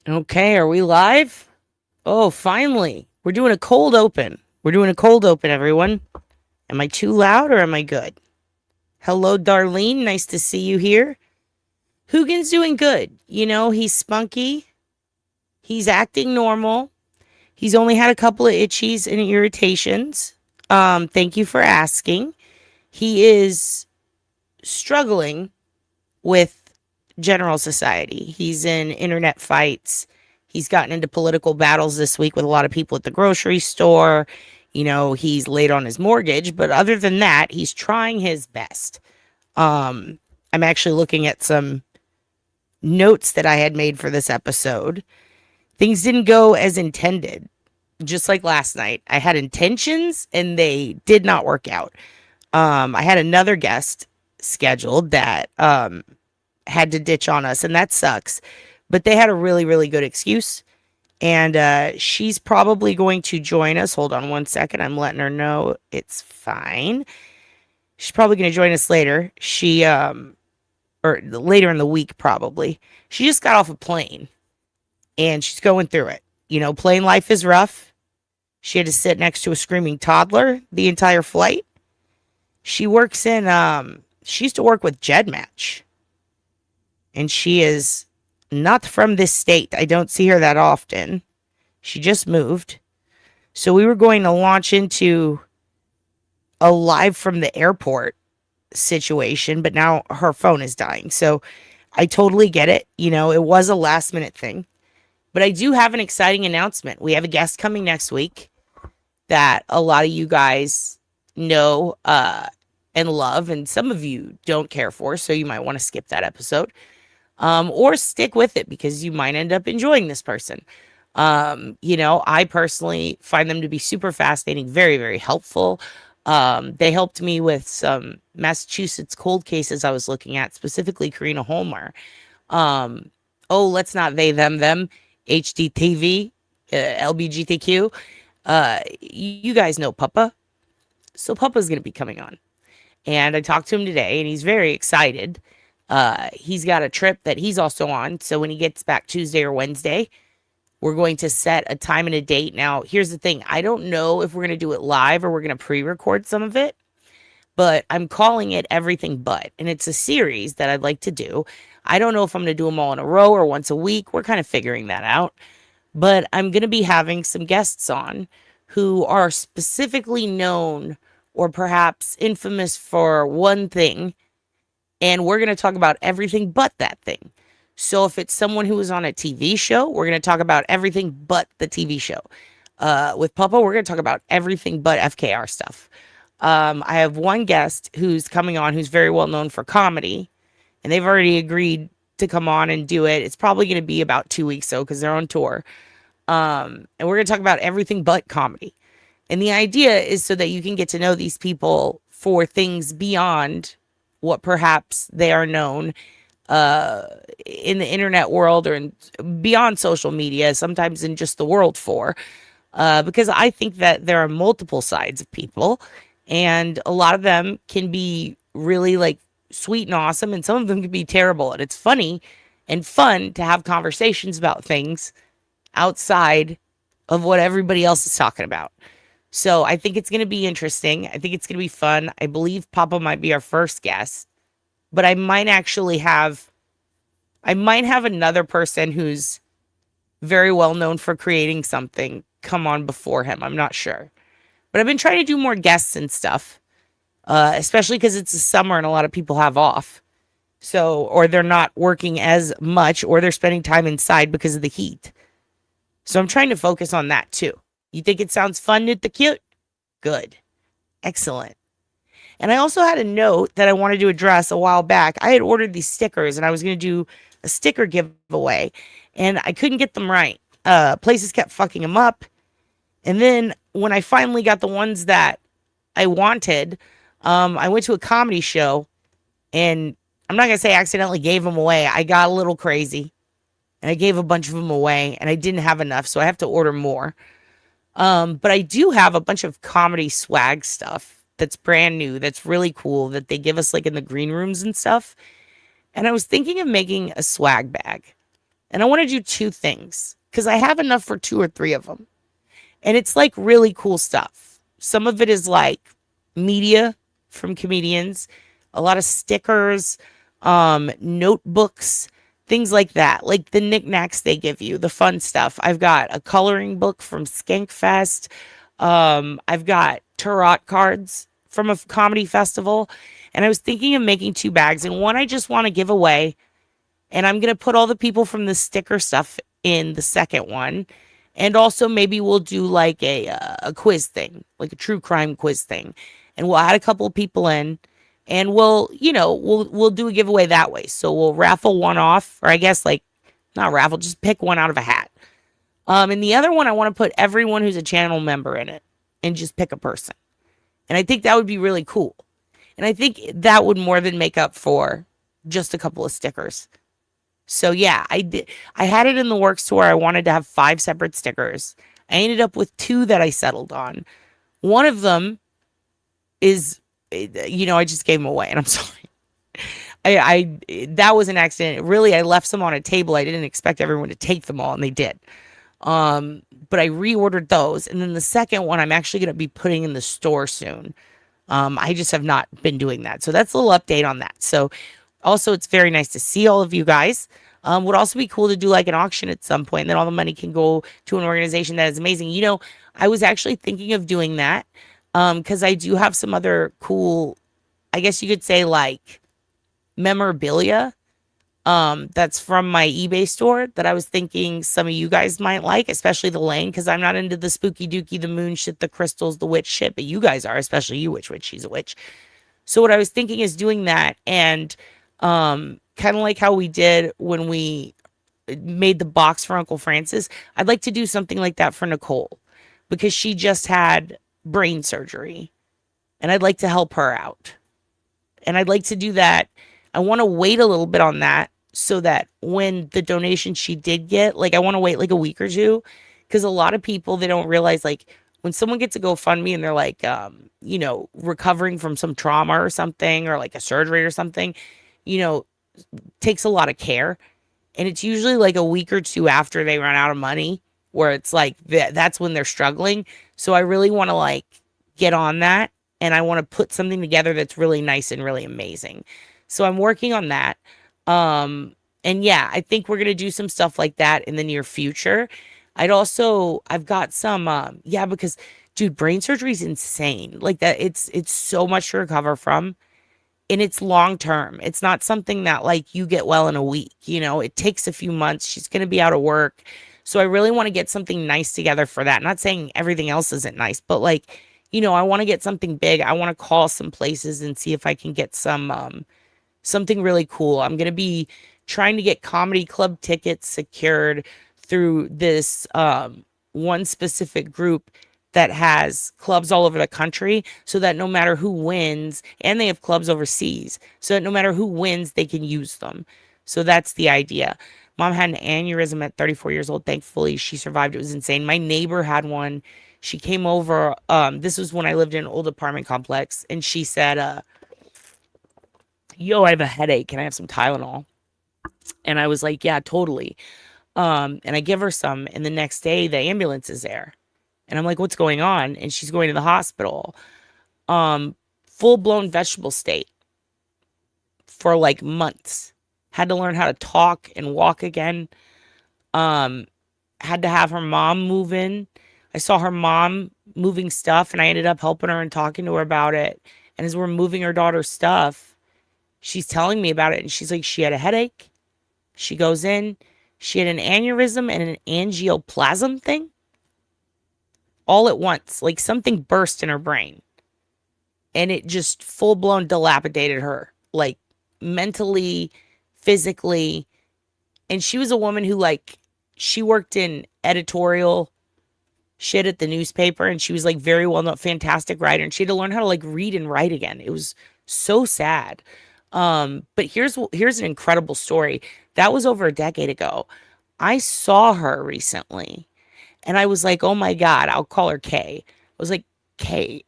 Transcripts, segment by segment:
Okay, are we live? Oh, finally. We're doing a cold open. We're doing a cold open, everyone. Am I too loud or am I good? Hello, Darlene. Nice to see you here. Hoogan's doing good. You know, he's spunky. He's acting normal. He's only had a couple of itchies and irritations. Thank you for asking. He is struggling with general society. He's in internet fights. He's gotten into political battles this week with a lot of people at the grocery store. You know, he's late on his mortgage, but other than that, he's trying his best. I'm actually looking at some notes that I had made for this episode. Things didn't go as intended, just like last night. I had intentions and they did not work out. I had another guest scheduled that had to ditch on us, and that sucks. But they had a really, really good excuse. And she's probably going to join us. Hold on one second. I'm letting her know it's fine. She's probably going to join us later. Or later in the week, probably. She just got off a plane and she's going through it. You know, plane life is rough. She had to sit next to a screaming toddler the entire flight. She works in, she used to work with GEDmatch. And she is not from this state. I don't see her that often. She just moved. So we were going to launch into a live from the airport situation, but now her phone is dying. So I totally get it. You know, it was a last minute thing. But I do have an exciting announcement. We have a guest coming next week that a lot of you guys know and love, and some of you don't care for, so you might want to skip that episode. Or stick with it because you might end up enjoying this person. You know, I personally find them to be super fascinating, very, very helpful. They helped me with some Massachusetts cold cases I was looking at, specifically Karina Holmer. Let's not they, them, HDTV, LBGTQ. You guys know Papa. So Papa's going to be coming on. And I talked to him today, and he's very excited. He's got a trip that he's also on. So when he gets back Tuesday or Wednesday, we're going to set a time and a date. Now, here's the thing. I don't know if we're going to do it live or we're going to pre-record some of it, but I'm calling it Everything But. And it's a series that I'd like to do. I don't know if I'm going to do them all in a row or once a week. We're kind of figuring that out. But I'm going to be having some guests on who are specifically known or perhaps infamous for one thing, and we're going to talk about everything but that thing. So if it's someone who was on a TV show, we're going to talk about everything but the TV show. With Papa, we're going to talk about everything but FKR stuff. I have one guest who's coming on who's very well known for comedy, and they've already agreed to come on and do it. It's probably going to be about 2 weeks, though, because they're on tour. And we're going to talk about everything but comedy. And the idea is so that you can get to know these people for things beyond what perhaps they are known in the internet world or beyond social media, sometimes in just the world for. Because I think that there are multiple sides of people, and a lot of them can be really like sweet and awesome, and some of them can be terrible. And it's funny and fun to have conversations about things outside of what everybody else is talking about. So I think it's going to be interesting. I think it's going to be fun. I believe Papa might be our first guest, but I might have another person who's very well known for creating something come on before him. I'm not sure. But I've been trying to do more guests and stuff, especially because it's the summer and a lot of people have off. So, or they're not working as much, or they're spending time inside because of the heat. So I'm trying to focus on that too. You think it sounds fun, Nit the Cute? Good. Excellent. And I also had a note that I wanted to address a while back. I had ordered these stickers and I was going to do a sticker giveaway, and I couldn't get them right. Places kept fucking them up. And then when I finally got the ones that I wanted, I went to a comedy show, and I'm not going to say I accidentally gave them away. I got a little crazy and I gave a bunch of them away, and I didn't have enough, so I have to order more. But I do have a bunch of comedy swag stuff that's brand new, that's really cool, that they give us like in the green rooms and stuff. And I was thinking of making a swag bag. And I want to do two things because I have enough for two or three of them. And it's like really cool stuff. Some of it is like media from comedians, a lot of stickers, notebooks, things like that. Like the knickknacks they give you, the fun stuff. I've got a coloring book from Skankfest. I've got tarot cards from a comedy festival. And I was thinking of making two bags. And one I just want to give away. And I'm going to put all the people from the sticker stuff in the second one. And also maybe we'll do like a quiz thing, like a true crime quiz thing. And we'll add a couple of people in and we'll do a giveaway that way. So we'll raffle one off, or I guess like not raffle, just pick one out of a hat. And the other one, I want to put everyone who's a channel member in it and just pick a person. And I think that would be really cool. And I think that would more than make up for just a couple of stickers. So yeah, I had it in the works to where I wanted to have 5 separate stickers. I ended up with 2 that I settled on. One of them is, I just gave them away, and I'm sorry. That was an accident. Really, I left some on a table. I didn't expect everyone to take them all, and they did. But I reordered those, and then the second one I'm actually going to be putting in the store soon. I just have not been doing that, so that's a little update on that. So. Also, it's very nice to see all of you guys. Would also be cool to do like an auction at some point, and then all the money can go to an organization that is amazing. I was actually thinking of doing that because I do have some other cool, I guess you could say like memorabilia that's from my eBay store that I was thinking some of you guys might like, especially the Lane, because I'm not into the spooky dooky, the moon shit, the crystals, the witch shit, but you guys are, especially you, witch, she's a witch. So what I was thinking is doing that, and kind of like how we did when we made the box for Uncle Francis. I'd like to do something like that for Nicole because she just had brain surgery and I'd like to help her out. And I'd like to do that. I want to wait a little bit on that so that when the donation she did get, like I want to wait like a week or two because a lot of people, they don't realize like when someone gets a GoFundMe and they're like, recovering from some trauma or something or like a surgery or something, takes a lot of care. And it's usually like a week or two after they run out of money where it's like that's when they're struggling. So I really want to like get on that. And I want to put something together that's really nice and really amazing. So I'm working on that. And yeah, I think we're going to do some stuff like that in the near future. I've got some, because dude, brain surgery is insane. Like that. It's so much to recover from. And it's long term. It's not something that like you get well in a week. It takes a few months. She's going to be out of work. So I really want to get something nice together for that. Not saying everything else isn't nice, but like, I want to get something big. I want to call some places and see if I can get some, something really cool. I'm going to be trying to get comedy club tickets secured through this, one specific group that has clubs all over the country so that no matter who wins, and they have clubs overseas, so that no matter who wins, they can use them. So that's the idea. Mom had an aneurysm at 34 years old. Thankfully, she survived. It was insane. My neighbor had one. She came over. This was when I lived in an old apartment complex. And she said, yo, I have a headache. Can I have some Tylenol? And I was like, yeah, totally. And I give her some. And the next day, the ambulance is there. And I'm like, what's going on? And she's going to the hospital. Full-blown vegetable state for like months. Had to learn how to talk and walk again. Had to have her mom move in. I saw her mom moving stuff and I ended up helping her and talking to her about it. And as we're moving her daughter's stuff, she's telling me about it. And she's like, she had a headache. She goes in. She had an aneurysm and an angioplasm thing. All at once, like something burst in her brain and it just full-blown dilapidated her, like mentally, physically. And she was a woman who like, she worked in editorial shit at the newspaper and she was like very well known, fantastic writer. And she had to learn how to like read and write again. It was so sad. But here's an incredible story. That was over a decade ago. I saw her recently. And I was like, oh my God, I'll call her Kay. I was like, Kay,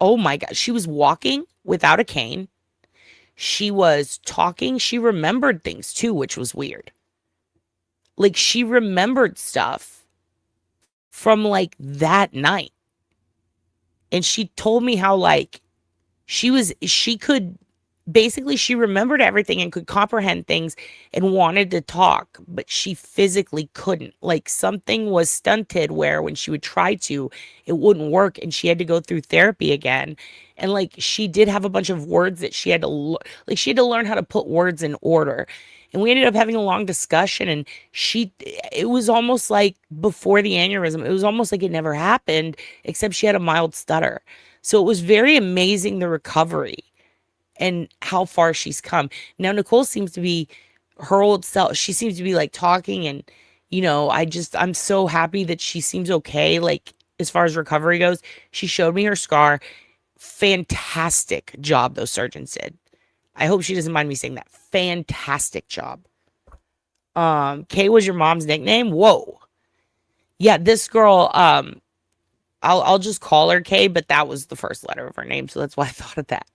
oh my God. She was walking without a cane. She was talking. She remembered things too, which was weird. Like, she remembered stuff from like that night. And she told me how like she could basically, she remembered everything and could comprehend things and wanted to talk, but she physically couldn't. Like, something was stunted where when she would try to, it wouldn't work and she had to go through therapy again. And like, she did have a bunch of words that she had to like, she had to learn how to put words in order. And we ended up having a long discussion, and it was almost like before the aneurysm, it was almost like it never happened, except she had a mild stutter. So it was very amazing, the recovery and how far she's come. Now, Nicole seems to be her old self. She seems to be like talking, and, I'm so happy that she seems okay. Like, as far as recovery goes, she showed me her scar. Fantastic job those surgeons did. I hope she doesn't mind me saying that. Fantastic job. Kay was your mom's nickname? Whoa. Yeah, this girl, I'll just call her Kay, but that was the first letter of her name, so that's why I thought of that.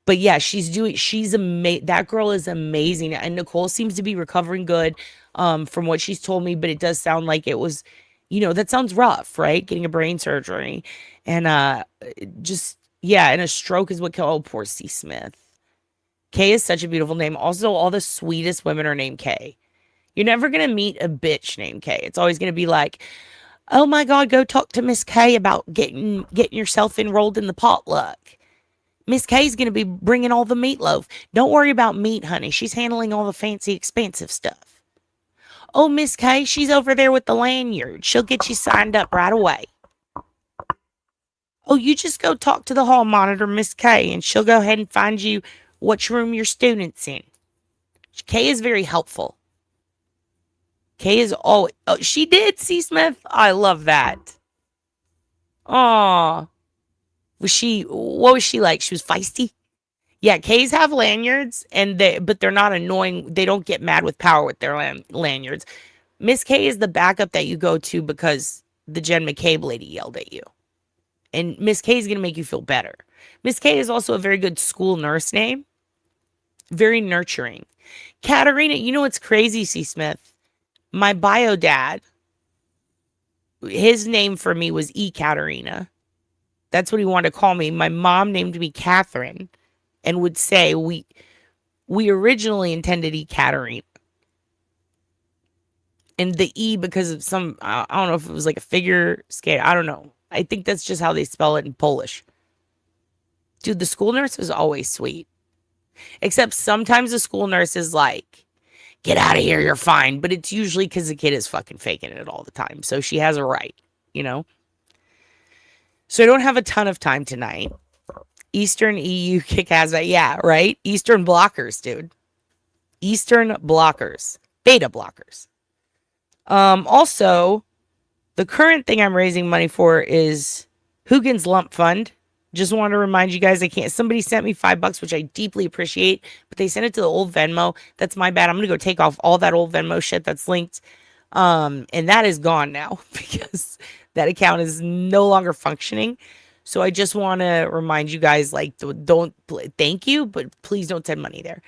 But yeah, that girl is amazing. And Nicole seems to be recovering good, from what she's told me, but it does sound like it was, that sounds rough, right? Getting a brain surgery. And and a stroke is what killed, oh, poor C. Smith. Kay is such a beautiful name. Also, all the sweetest women are named Kay. You're never going to meet a bitch named Kay. It's always going to be like, oh my God, go talk to Miss Kay about getting yourself enrolled in the potluck. Miss Kay's going to be bringing all the meatloaf. Don't worry about meat, honey. She's handling all the fancy, expensive stuff. Oh, Miss Kay, she's over there with the lanyard. She'll get you signed up right away. Oh, you just go talk to the hall monitor, Miss Kay, and she'll go ahead and find you which room your student's in. Kay is very helpful. Kay is always... Oh, she did, C. Smith. I love that. Aw. What was she like? She was feisty? Yeah, K's have lanyards, but they're not annoying. They don't get mad with power with their lanyards. Miss K is the backup that you go to because the Jen McCabe lady yelled at you. And Miss K is going to make you feel better. Miss K is also a very good school nurse name. Very nurturing. Katerina, you know what's crazy, C. Smith? My bio dad, his name for me was E. Katerina. That's what he wanted to call me. My mom named me Catherine and would say we originally intended E. Katerina. And the E, because of some, I don't know if it was like a figure skate. I don't know. I think that's just how they spell it in Polish. Dude, the school nurse was always sweet. Except sometimes the school nurse is like, get out of here, you're fine. But it's usually because the kid is fucking faking it all the time. So she has a right, So I don't have a ton of time tonight. Eastern EU kick ass. Yeah, right? Eastern blockers, dude. Eastern blockers. Beta blockers. Also, the current thing I'm raising money for is Hoogan's Lump Fund. Just want to remind you guys, somebody sent me $5, which I deeply appreciate, but they sent it to the old Venmo. That's my bad. I'm going to go take off all that old Venmo shit that's linked. And that is gone now because that account is no longer functioning. So I just want to remind you guys, like, thank you, but please don't send money there.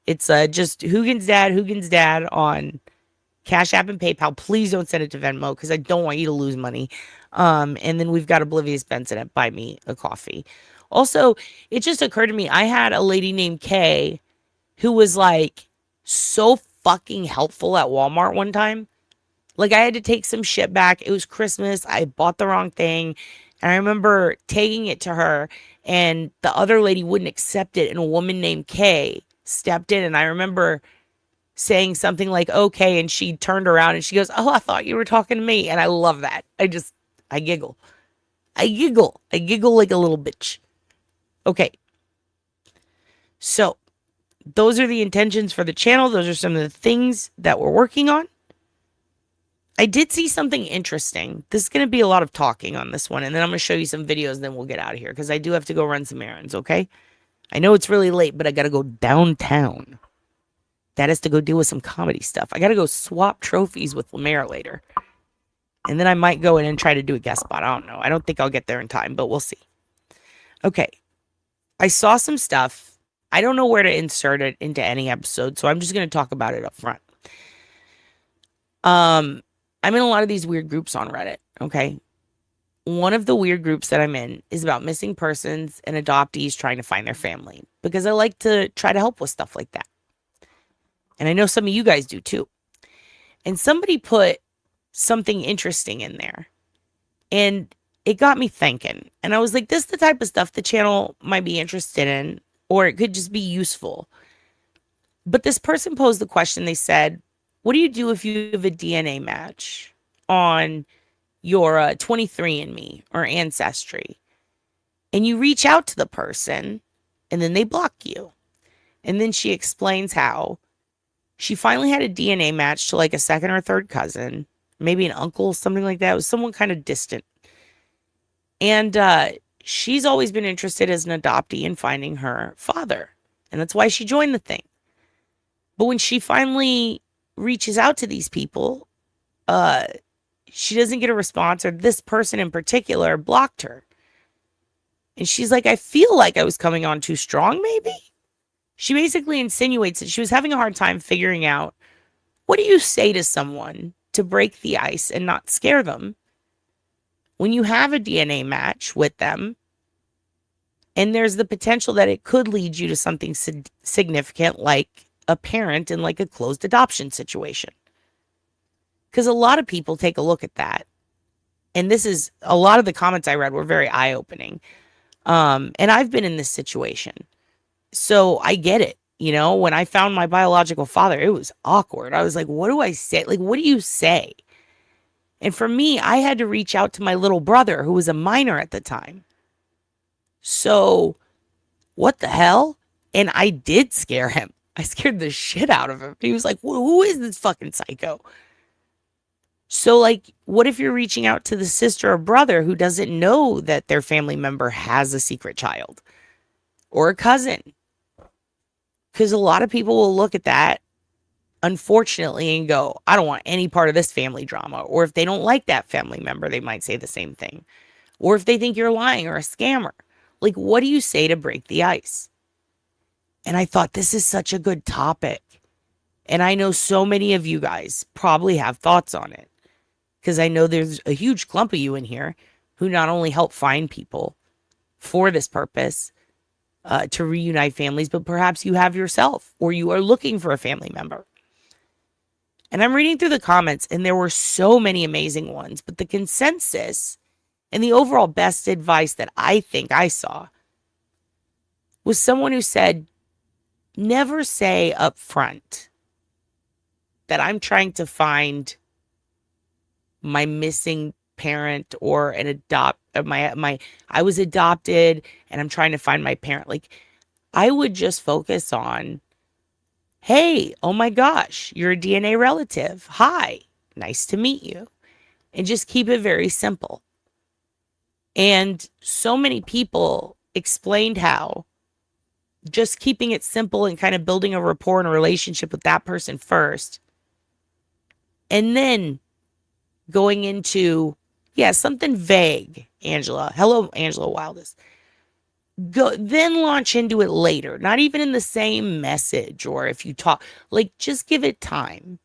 It's just HoogansDad on Cash App and PayPal. Please don't send it to Venmo because I don't want you to lose money. And then we've got Oblivious Benson at Buy Me a Coffee. Also, it just occurred to me, I had a lady named Kay who was like so fucking helpful at Walmart one time. Like, I had to take some shit back. It was Christmas. I bought the wrong thing. And I remember taking it to her, and the other lady wouldn't accept it. And a woman named Kay stepped in. And I remember saying something like, okay. And she turned around and she goes, oh, I thought you were talking to me. And I love that. I giggle. I giggle like a little bitch. Okay. So those are the intentions for the channel. Those are some of the things that we're working on. I did see something interesting. This is going to be a lot of talking on this one. And then I'm going to show you some videos. And then we'll get out of here because I do have to go run some errands. Okay. I know it's really late, but I got to go downtown. That is to go deal with some comedy stuff. I got to go swap trophies with Lemaire later. And then I might go in and try to do a guest spot. I don't know. I don't think I'll get there in time, but we'll see. Okay. I saw some stuff. I don't know where to insert it into any episode, so I'm just going to talk about it up front. I'm in a lot of these weird groups on Reddit, okay? One of the weird groups that I'm in is about missing persons and adoptees trying to find their family because I like to try to help with stuff like that. And I know some of you guys do too. And somebody put something interesting in there and it got me thinking. And I was like, this is the type of stuff the channel might be interested in, or it could just be useful. But this person posed the question. They said, what do you do if you have a DNA match on your 23andMe or Ancestry? And you reach out to the person and then they block you. And then she explains how she finally had a DNA match to like a second or third cousin, maybe an uncle, something like that. It was someone kind of distant. And she's always been interested as an adoptee in finding her father. And that's why she joined the thing. But when she finally reaches out to these people, she doesn't get a response, or this person in particular blocked her. And she's like, I feel like I was coming on too strong, maybe? She basically insinuates that she was having a hard time figuring out, what do you say to someone to break the ice and not scare them when you have a DNA match with them and there's the potential that it could lead you to something significant like a parent in like a closed adoption situation? Because a lot of people take a look at that. And this is, a lot of the comments I read were very eye-opening. And I've been in this situation. So I get it. You know, when I found my biological father, it was awkward. I was like, what do I say? Like, what do you say? And for me, I had to reach out to my little brother who was a minor at the time. So what the hell? And I did scare him. I scared the shit out of him. He was like, who is this fucking psycho? So, like, what if you're reaching out to the sister or brother who doesn't know that their family member has a secret child or a cousin? Because a lot of people will look at that, unfortunately, and go, I don't want any part of this family drama. Or if they don't like that family member, they might say the same thing. Or if they think you're lying or a scammer. Like, what do you say to break the ice? And I thought, this is such a good topic. And I know so many of you guys probably have thoughts on it. Because I know there's a huge clump of you in here who not only help find people for this purpose, to reunite families, but perhaps you have yourself, or you are looking for a family member. And I'm reading through the comments, and there were so many amazing ones, but the consensus and the overall best advice that I think I saw was someone who said, never say up front that I'm trying to find my missing parent or I was adopted and I'm trying to find my parent. Like, I would just focus on, hey, oh my gosh, you're a DNA relative. Hi, nice to meet you. And just keep it very simple. And so many people explained how just keeping it simple and kind of building a rapport and a relationship with that person first, and then going into, something vague, Angela. Hello, Angela Wildest. Then launch into it later. Not even in the same message, or if you talk, like, just give it time.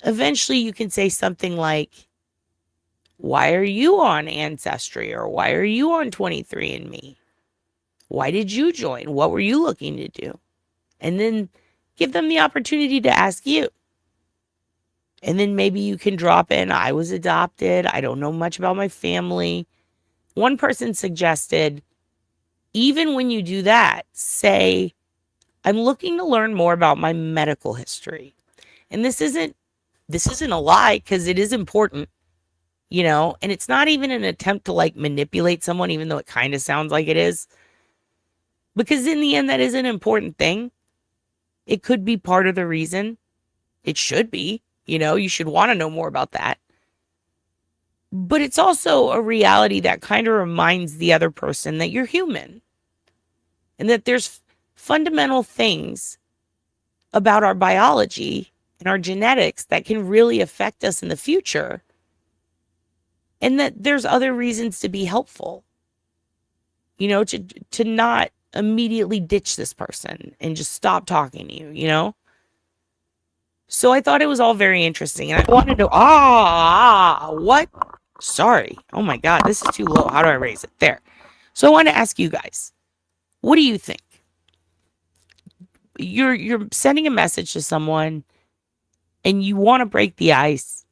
Eventually you can say something like, why are you on Ancestry? Or why are you on 23andMe? Why did you join? What were you looking to do? And then give them the opportunity to ask you. And then maybe you can drop in, I was adopted. I don't know much about my family. One person suggested, even when you do that, say, I'm looking to learn more about my medical history. And this isn't a lie, because it is important, you know, and it's not even an attempt to like manipulate someone, even though it kind of sounds like it is. Because in the end, that is an important thing. It could be part of the reason. It should be. You know, you should want to know more about that. But it's also a reality that kind of reminds the other person that you're human. And that there's fundamental things about our biology and our genetics that can really affect us in the future. And that there's other reasons to be helpful. You know, to not immediately ditch this person and just stop talking to you, you know? So I thought it was all very interesting, and I wanted to, what? Sorry. Oh my God, this is too low. How do I raise it? There. So I want to ask you guys, what do you think? You're sending a message to someone and you want to break the ice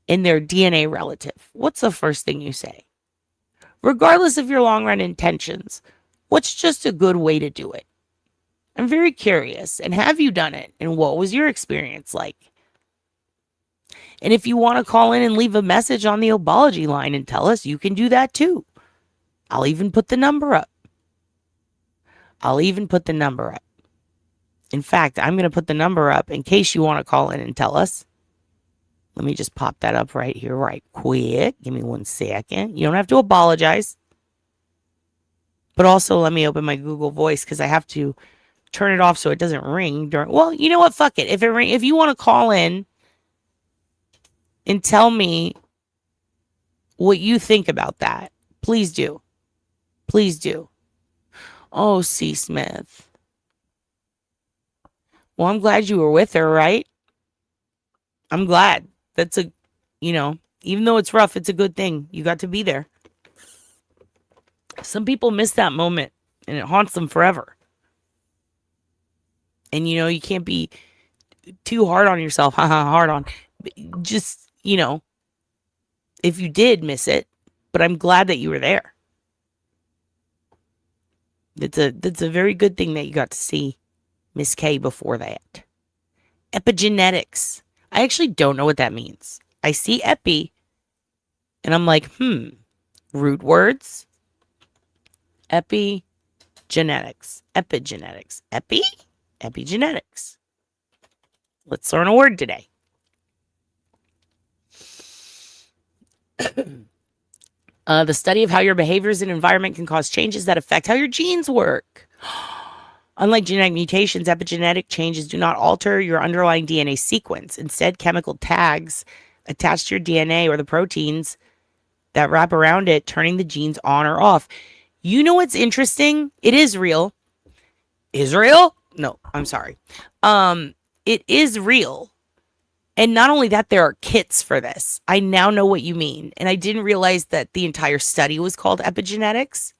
in their DNA relative. What's the first thing you say? Regardless of your long run intentions, what's just a good way to do it? I'm very curious. And have you done it? And what was your experience like? And if you want to call in and leave a message on the Obology line and tell us, you can do that too. I'll even put the number up. In fact, I'm going to put the number up in case you want to call in and tell us. Let me just pop that up right here, right quick. Give me 1 second. You don't have to apologize. But also, let me open my Google Voice because I have to turn it off so it doesn't ring during. Well, you know what? Fuck it. If you want to call in and tell me what you think about that, please do. Please do. Oh, C. Smith. Well, I'm glad you were with her, right? I'm glad. That's even though it's rough, it's a good thing. You got to be there. Some people miss that moment and it haunts them forever. And, you can't be too hard on yourself. Just, if you did miss it, but I'm glad that you were there. That's a very good thing that you got to see Miss K before that. Epigenetics. I actually don't know what that means. I see epi, and I'm like, root words. Epigenetics. Epigenetics. Let's learn a word today. The study of how your behaviors and environment can cause changes that affect how your genes work. Unlike genetic mutations, epigenetic changes do not alter your underlying DNA sequence. Instead, chemical tags attach to your DNA or the proteins that wrap around it, turning the genes on or off. You know what's interesting? It is real. Israel? No, I'm sorry. It is real. And not only that, there are kits for this. I now know what you mean. And I didn't realize that the entire study was called epigenetics.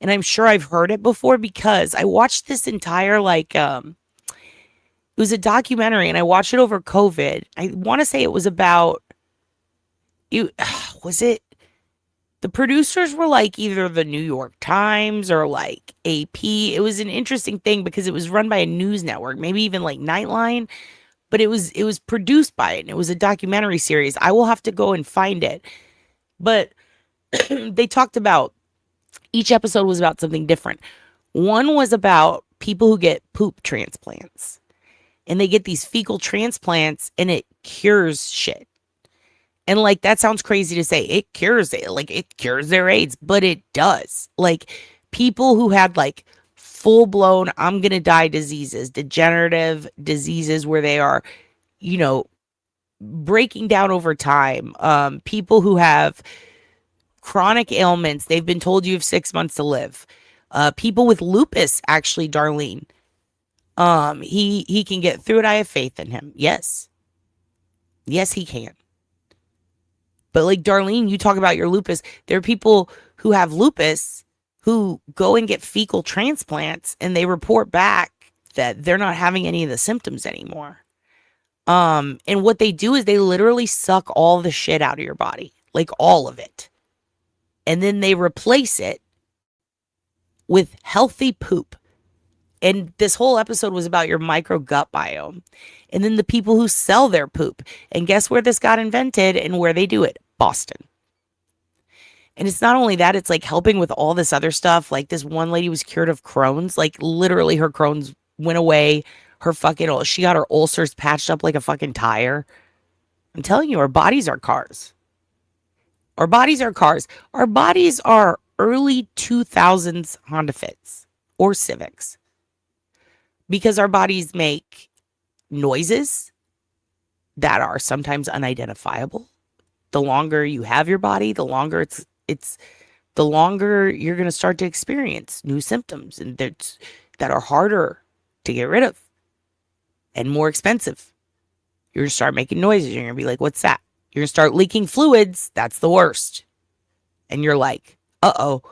And I'm sure I've heard it before because I watched this entire, it was a documentary and I watched it over COVID. I want to say it was about, was it? The producers were like either the New York Times or like AP. It was an interesting thing because it was run by a news network, maybe even like Nightline, but it was produced by it and it was a documentary series. I will have to go and find it. But they talked about, each episode was about something different. One was about people who get poop transplants. And they get these fecal transplants and it cures shit. And that sounds crazy to say. It cures it. It cures their AIDS. But it does. People who had full-blown I'm gonna die diseases, degenerative diseases where they are, breaking down over time. People who have chronic ailments, they've been told you have 6 months to live. People with lupus, actually, Darlene. He can get through it. I have faith in him. Yes, he can. But Darlene, you talk about your lupus. There are people who have lupus who go and get fecal transplants and they report back that they're not having any of the symptoms anymore. And what they do is they literally suck all the shit out of your body, all of it. And then they replace it with healthy poop. And this whole episode was about your micro gut biome. And then the people who sell their poop. And guess where this got invented and where they do it? Boston. And it's not only that, it's helping with all this other stuff. This one lady was cured of Crohn's. Literally her Crohn's went away. She got her ulcers patched up like a fucking tire. I'm telling you, our bodies are cars. Our bodies are cars. Our bodies are early 2000s Honda Fits or Civics. Because our bodies make noises that are sometimes unidentifiable. The longer you have your body, the longer the longer you're going to start to experience new symptoms and that are harder to get rid of and more expensive. You're going to start making noises. You're going to be like, what's that? You're going to start leaking fluids. That's the worst. And you're like, uh-oh.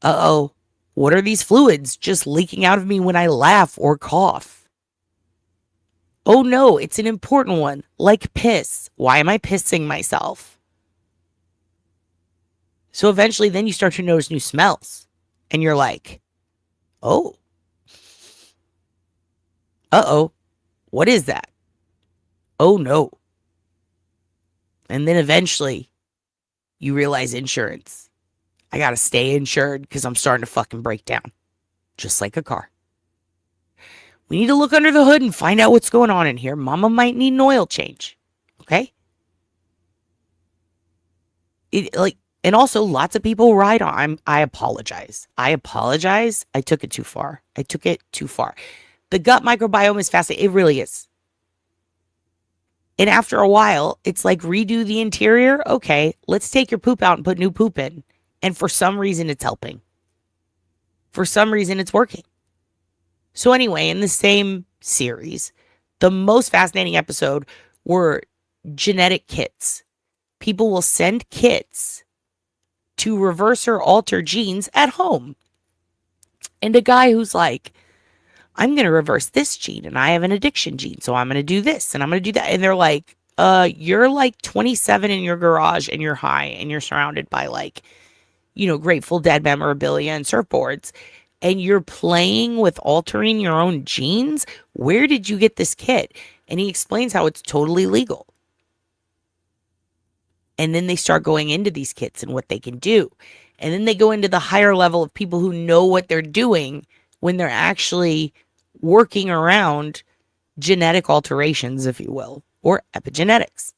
Uh-oh. What are these fluids just leaking out of me when I laugh or cough? Oh no, it's an important one, like piss. Why am I pissing myself? So eventually then you start to notice new smells. And you're like, oh. Uh-oh. What is that? Oh no. And then eventually you realize insurance. I gotta stay insured because I'm starting to fucking break down. Just like a car. We need to look under the hood and find out what's going on in here. Mama might need an oil change. Okay? And also lots of people ride on. I apologize. I took it too far. The gut microbiome is fascinating. It really is. And after a while, it's like redo the interior. Okay, let's take your poop out and put new poop in. And for some reason, it's helping. For some reason, it's working. So anyway, in the same series, the most fascinating episode were genetic kits. People will send kits to reverse or alter genes at home. And a guy who's like, I'm going to reverse this gene and I have an addiction gene. So I'm going to do this and I'm going to do that. And they're like, you're like 27 in your garage and you're high and you're surrounded by like, Grateful Dead memorabilia and surfboards. And you're playing with altering your own genes? Where did you get this kit? And he explains how it's totally legal. And then they start going into these kits and what they can do. And then they go into the higher level of people who know what they're doing when they're actually working around genetic alterations, if you will, or epigenetics.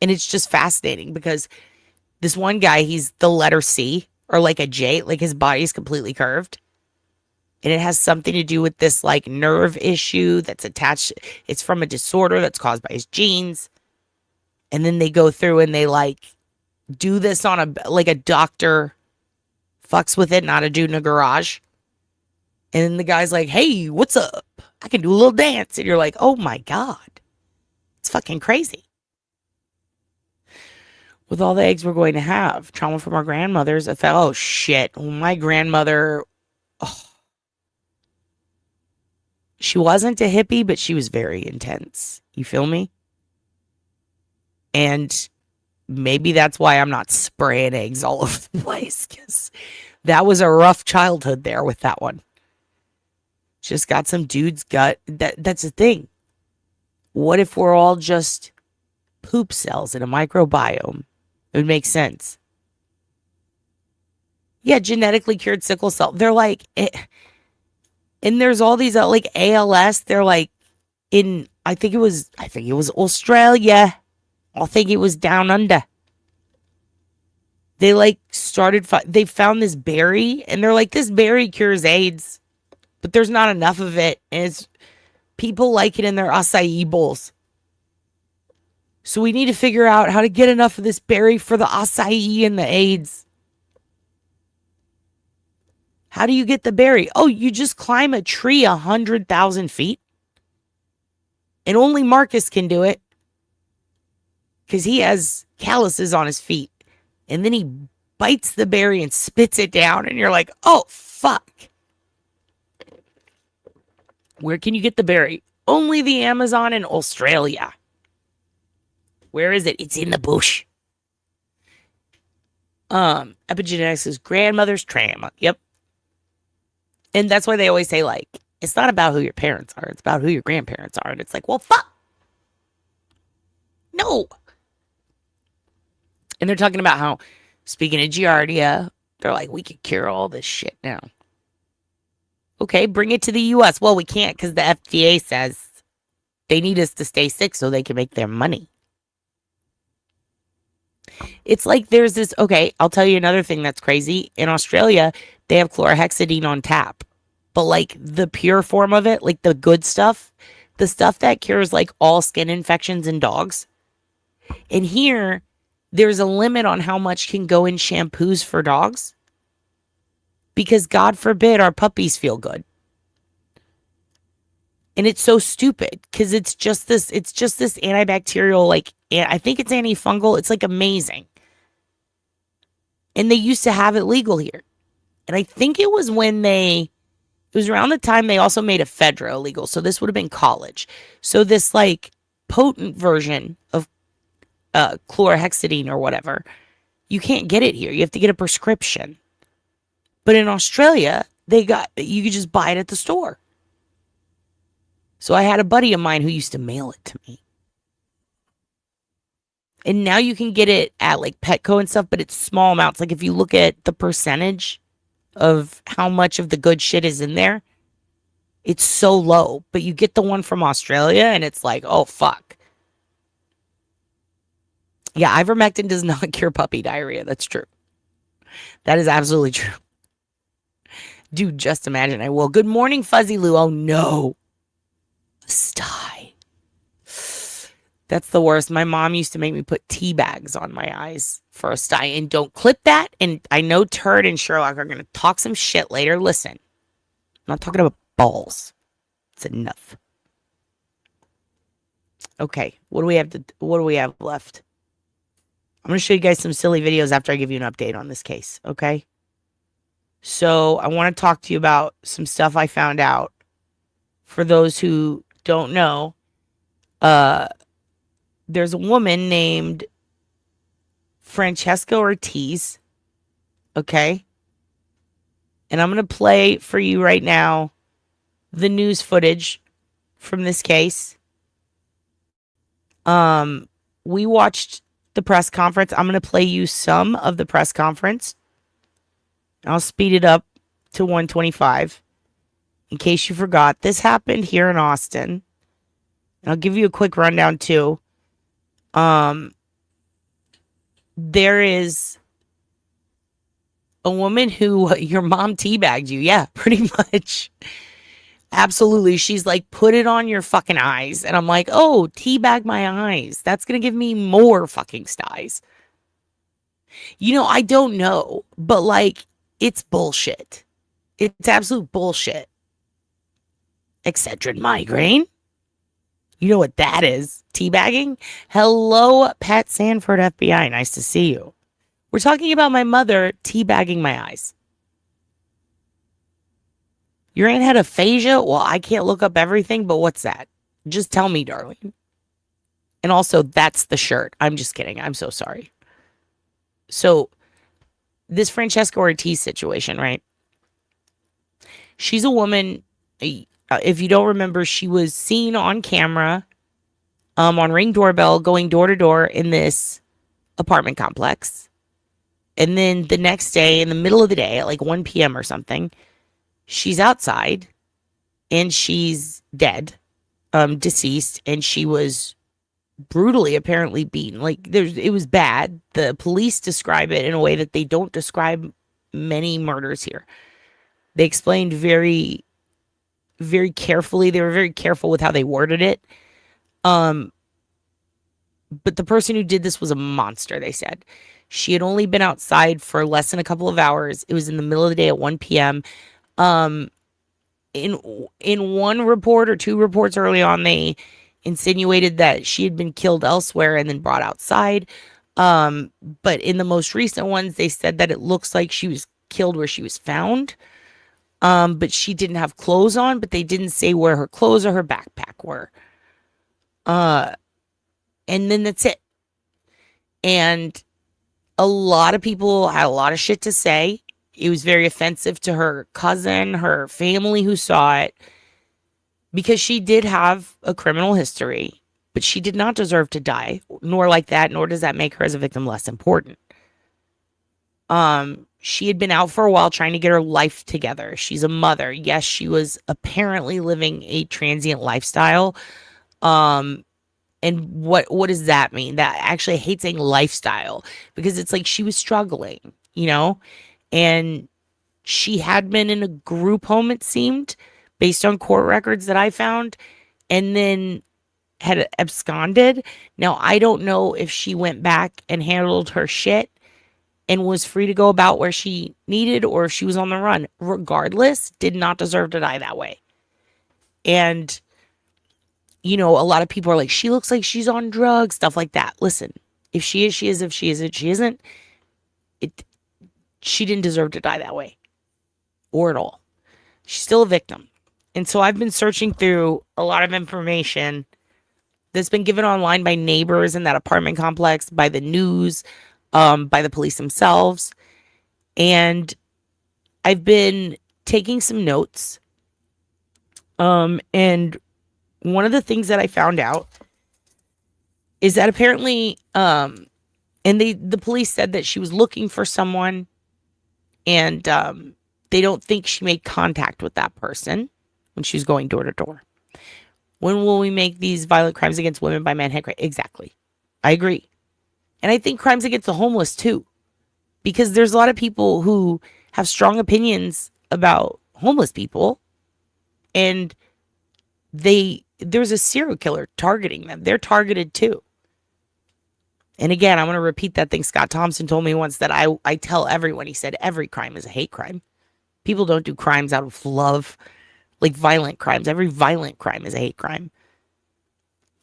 And it's just fascinating because this one guy, he's the letter C or like a J, like his body's completely curved. And it has something to do with this like nerve issue that's attached. It's from a disorder that's caused by his genes. And then they go through and they like do this on a doctor fucks with it, not a dude in a garage. And then the guy's like, hey, what's up? I can do a little dance. And you're like, oh my God. It's fucking crazy. With all the eggs we're going to have. Trauma from our grandmothers. I thought, oh shit. My grandmother, she wasn't a hippie, but she was very intense. You feel me? And maybe that's why I'm not spraying eggs all over the place. Because that was a rough childhood there with that one. Just got some dude's gut. That's the thing. What if we're all just poop cells in a microbiome? It would make sense. Yeah, genetically cured sickle cell. They're like, and there's all these like ALS. They're like I think it was Australia. I think it was down under. They like they found this berry and they're like, this berry cures AIDS, but there's not enough of it. And people like it in their acai bowls. So we need to figure out how to get enough of this berry for the acai and the AIDS. How do you get the berry? Oh, you just climb a tree 100,000 feet. And only Marcus can do it. Because he has calluses on his feet. And then he bites the berry and spits it down. And you're like, oh, fuck. Where can you get the berry? Only the Amazon in Australia. Where is it? It's in the bush. Epigenetics is grandmother's trauma. Yep. And that's why they always say, like, it's not about who your parents are. It's about who your grandparents are. And it's like, well, fuck. No. And they're talking about how, speaking of Giardia, they're like, we could cure all this shit now. Okay, bring it to the U.S. Well, we can't because the FDA says they need us to stay sick so they can make their money. It's like there's this, okay, I'll tell you another thing that's crazy. In Australia, they have chlorhexidine on tap. But like the pure form of it, like the good stuff, the stuff that cures like all skin infections in dogs. And here, there's a limit on how much can go in shampoos for dogs. Because God forbid our puppies feel good. And it's so stupid because it's just this antibacterial, like, I think it's antifungal. It's like amazing. And they used to have it legal here. And I think it was around the time they also made ephedra illegal. So this would have been college. So this like potent version of chlorhexidine or whatever, you can't get it here. You have to get a prescription. But in Australia, you could just buy it at the store. So I had a buddy of mine who used to mail it to me. And now you can get it at like Petco and stuff, but it's small amounts. Like if you look at the percentage of how much of the good shit is in there, it's so low. But you get the one from Australia and it's like, oh, fuck. Yeah, ivermectin does not cure puppy diarrhea. That's true. That is absolutely true. Dude, just imagine I will. Good morning, Fuzzy Lou. Oh, no. Sty. That's the worst. My mom used to make me put tea bags on my eyes for a sty. And don't clip that. And I know Turd and Sherlock are going to talk some shit later. Listen, I'm not talking about balls. It's enough. Okay, what do we have left? I'm going to show you guys some silly videos after I give you an update on this case, okay? So I want to talk to you about some stuff I found out. For those who don't know, there's a woman named Frenchy Ortiz, okay? And I'm going to play for you right now the news footage from this case. We watched the press conference. I'm going to play you some of the press conference. I'll speed it up to 125. In case you forgot, this happened here in Austin. And I'll give you a quick rundown too. There is a woman who your mom teabagged you. Yeah, pretty much. Absolutely. She's like, put it on your fucking eyes. And I'm like, oh, teabag my eyes. That's going to give me more fucking styes. You know, I don't know, but like, it's bullshit. It's absolute bullshit. Excedrin migraine. You know what that is? Teabagging? Hello, Pat Sanford, FBI. Nice to see you. We're talking about my mother teabagging my eyes. Your aunt had aphasia? Well, I can't look up everything, but what's that? Just tell me, darling. And also, that's the shirt. I'm just kidding. I'm so sorry. So, this Frenchy Ortiz situation, right? She's a woman. If you don't remember, she was seen on camera on Ring Doorbell going door to door in this apartment complex. And then the next day, in the middle of the day, at like 1 p.m. or something, she's outside and she's dead, deceased, and she was brutally apparently beaten. Like it was bad. The police describe it in a way that they don't describe many murders here. They explained very, very carefully. They were very careful with how they worded it. But the person who did this was a monster, they said. She had only been outside for less than a couple of hours. It was in the middle of the day at 1 p.m. In one report or two reports early on, they insinuated that she had been killed elsewhere and then brought outside. But in the most recent ones, they said that it looks like she was killed where she was found. But she didn't have clothes on, but they didn't say where her clothes or her backpack were. And then that's it. And a lot of people had a lot of shit to say. It was very offensive to her cousin, her family who saw it, because she did have a criminal history, but she did not deserve to die, nor like that, nor does that make her as a victim less important. She had been out for a while trying to get her life together. She's a mother. Yes, she was apparently living a transient lifestyle. And what does that mean? That actually I hate saying lifestyle, because it's like she was struggling, you know? And she had been in a group home, it seemed, based on court records that I found, and then had absconded. Now, I don't know if she went back and handled her shit and was free to go about where she needed, or if she was on the run. Regardless, did not deserve to die that way. And a lot of people are like, she looks like she's on drugs, stuff like that. Listen, if she is, she is. If she isn't, she isn't. It, she didn't deserve to die that way or at all. She's still a victim. And so I've been searching through a lot of information that's been given online by neighbors in that apartment complex, by the news, by the police themselves. And I've been taking some notes. And one of the things that I found out is that apparently, and the police said that she was looking for someone, and they don't think she made contact with that person when she was going door to door. When will we make these violent crimes against women by men hate crime? Exactly. I agree. And I think crimes against the homeless too, because there's a lot of people who have strong opinions about homeless people, and there's a serial killer targeting them. They're targeted too. And again, I'm going to repeat that thing Scott Thompson told me once, that I tell everyone. He said, every crime is a hate crime. People don't do crimes out of love, like violent crimes. Every violent crime is a hate crime.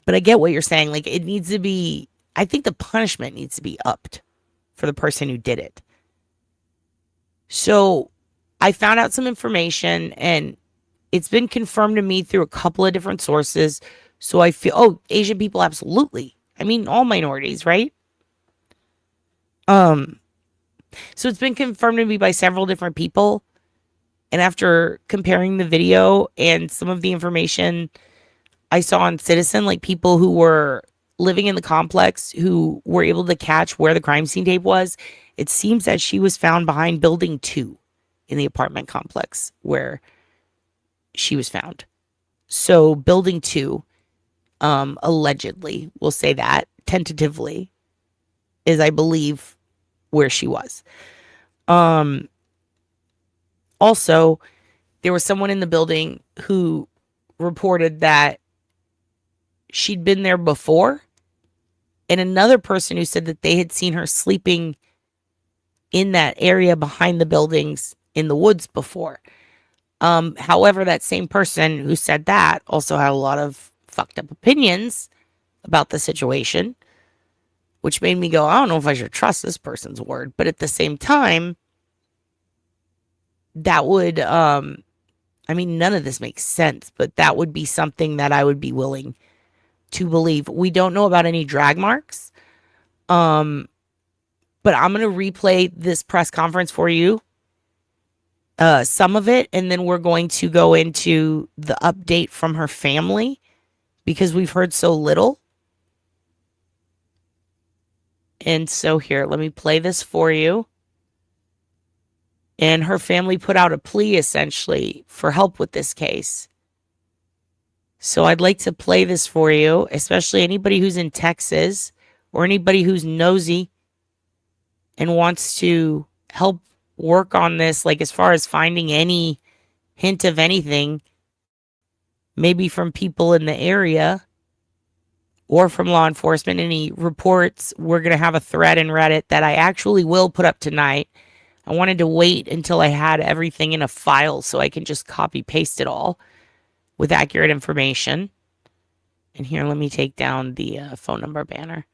But I get what you're saying. Like, it needs to be, I think the punishment needs to be upped for the person who did it. So I found out some information, and it's been confirmed to me through a couple of different sources. So I feel, Asian people, absolutely. I mean, all minorities, right? So it's been confirmed to me by several different people. And after comparing the video and some of the information I saw on Citizen, like people who were living in the complex who were able to catch where the crime scene tape was, it seems that she was found behind building 2 in the apartment complex where she was found. So building 2, allegedly, we'll say that tentatively, is, I believe, where she was. Also, there was someone in the building who reported that she'd been there before, and another person who said that they had seen her sleeping in that area behind the buildings in the woods before. However, that same person who said that also had a lot of fucked up opinions about the situation, which made me go, I don't know if I should trust this person's word. But at the same time, that would, none of this makes sense, but that would be something that I would be willing to believe. We don't know about any drag marks. But I'm going to replay this press conference for you. Some of it, and then we're going to go into the update from her family, because we've heard so little. And so here, let me play this for you. And her family put out a plea, essentially, for help with this case. So I'd like to play this for you, especially anybody who's in Texas or anybody who's nosy and wants to help work on this, like as far as finding any hint of anything, maybe from people in the area or from law enforcement, any reports. We're going to have a thread in Reddit that I actually will put up tonight. I wanted to wait until I had everything in a file so I can just copy paste it all with accurate information. And here, let me take down the phone number banner.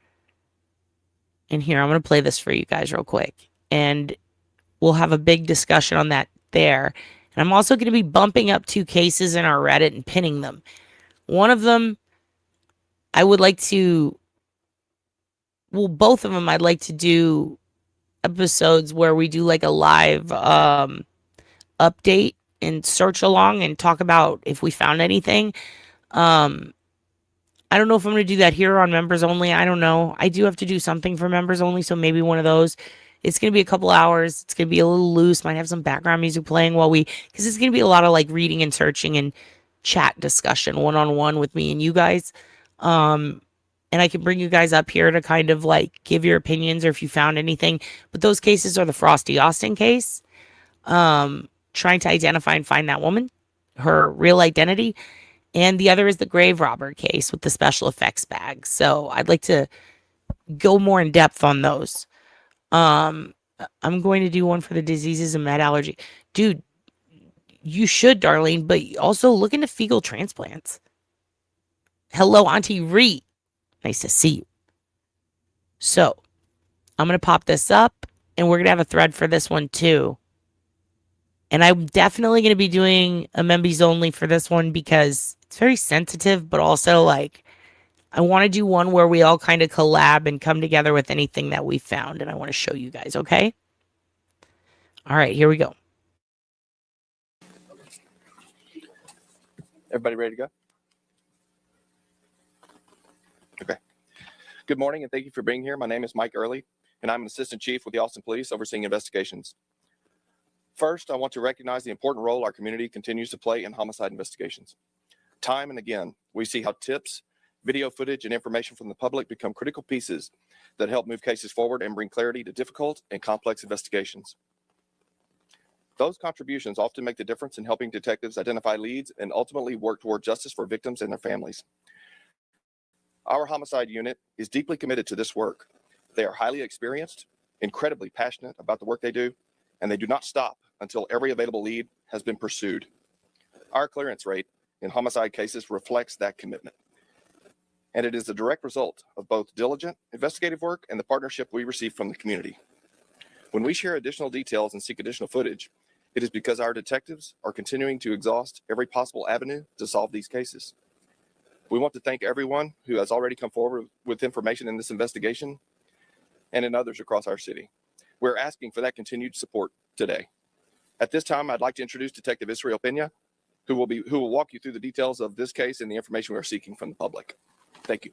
And here, I'm going to play this for you guys real quick. And we'll have a big discussion on that there. And I'm also going to be bumping up 2 cases in our Reddit and pinning them. One of them, I would like to, both of them, I'd like to do episodes where we do like a live update and search along and talk about if we found anything. I don't know if I'm going to do that here on members only. I don't know. I do have to do something for members only, so maybe one of those. It's going to be a couple hours. It's going to be a little loose. Might have some background music playing because it's going to be a lot of like reading and searching and chat discussion one-on-one with me and you guys. And I can bring you guys up here to kind of like give your opinions or if you found anything. But those cases are the Frosty Austin case. Trying to identify and find that woman, her real identity. And the other is the grave robber case with the special effects bag. So I'd like to go more in depth on those. I'm going to do one for the diseases and med allergy. Dude, you should, Darlene, but also look into fecal transplants. Hello, Auntie Ree. Nice to see you. So, I'm going to pop this up, and we're going to have a thread for this one too. And I'm definitely going to be doing a members only for this one because it's very sensitive, but also like I want to do one where we all kind of collab and come together with anything that we found. And I want to show you guys, okay? All right, here we go. Everybody ready to go? Okay. Good morning, and thank you for being here. My name is Mike Early, and I'm an assistant chief with the Austin Police overseeing investigations. First, I want to recognize the important role our community continues to play in homicide investigations. Time and again, we see how tips, video footage, and information from the public become critical pieces that help move cases forward and bring clarity to difficult and complex investigations. Those contributions often make the difference in helping detectives identify leads and ultimately work toward justice for victims and their families. Our homicide unit is deeply committed to this work. They are highly experienced, incredibly passionate about the work they do, and they do not stop until every available lead has been pursued. Our clearance rate in homicide cases reflects that commitment. And it is a direct result of both diligent investigative work and the partnership we receive from the community. When we share additional details and seek additional footage, it is because our detectives are continuing to exhaust every possible avenue to solve these cases. We want to thank everyone who has already come forward with information in this investigation and in others across our city. We're asking for that continued support today. At this time, I'd like to introduce Detective Israel Pena, who will walk you through the details of this case and the information we are seeking from the public. Thank you.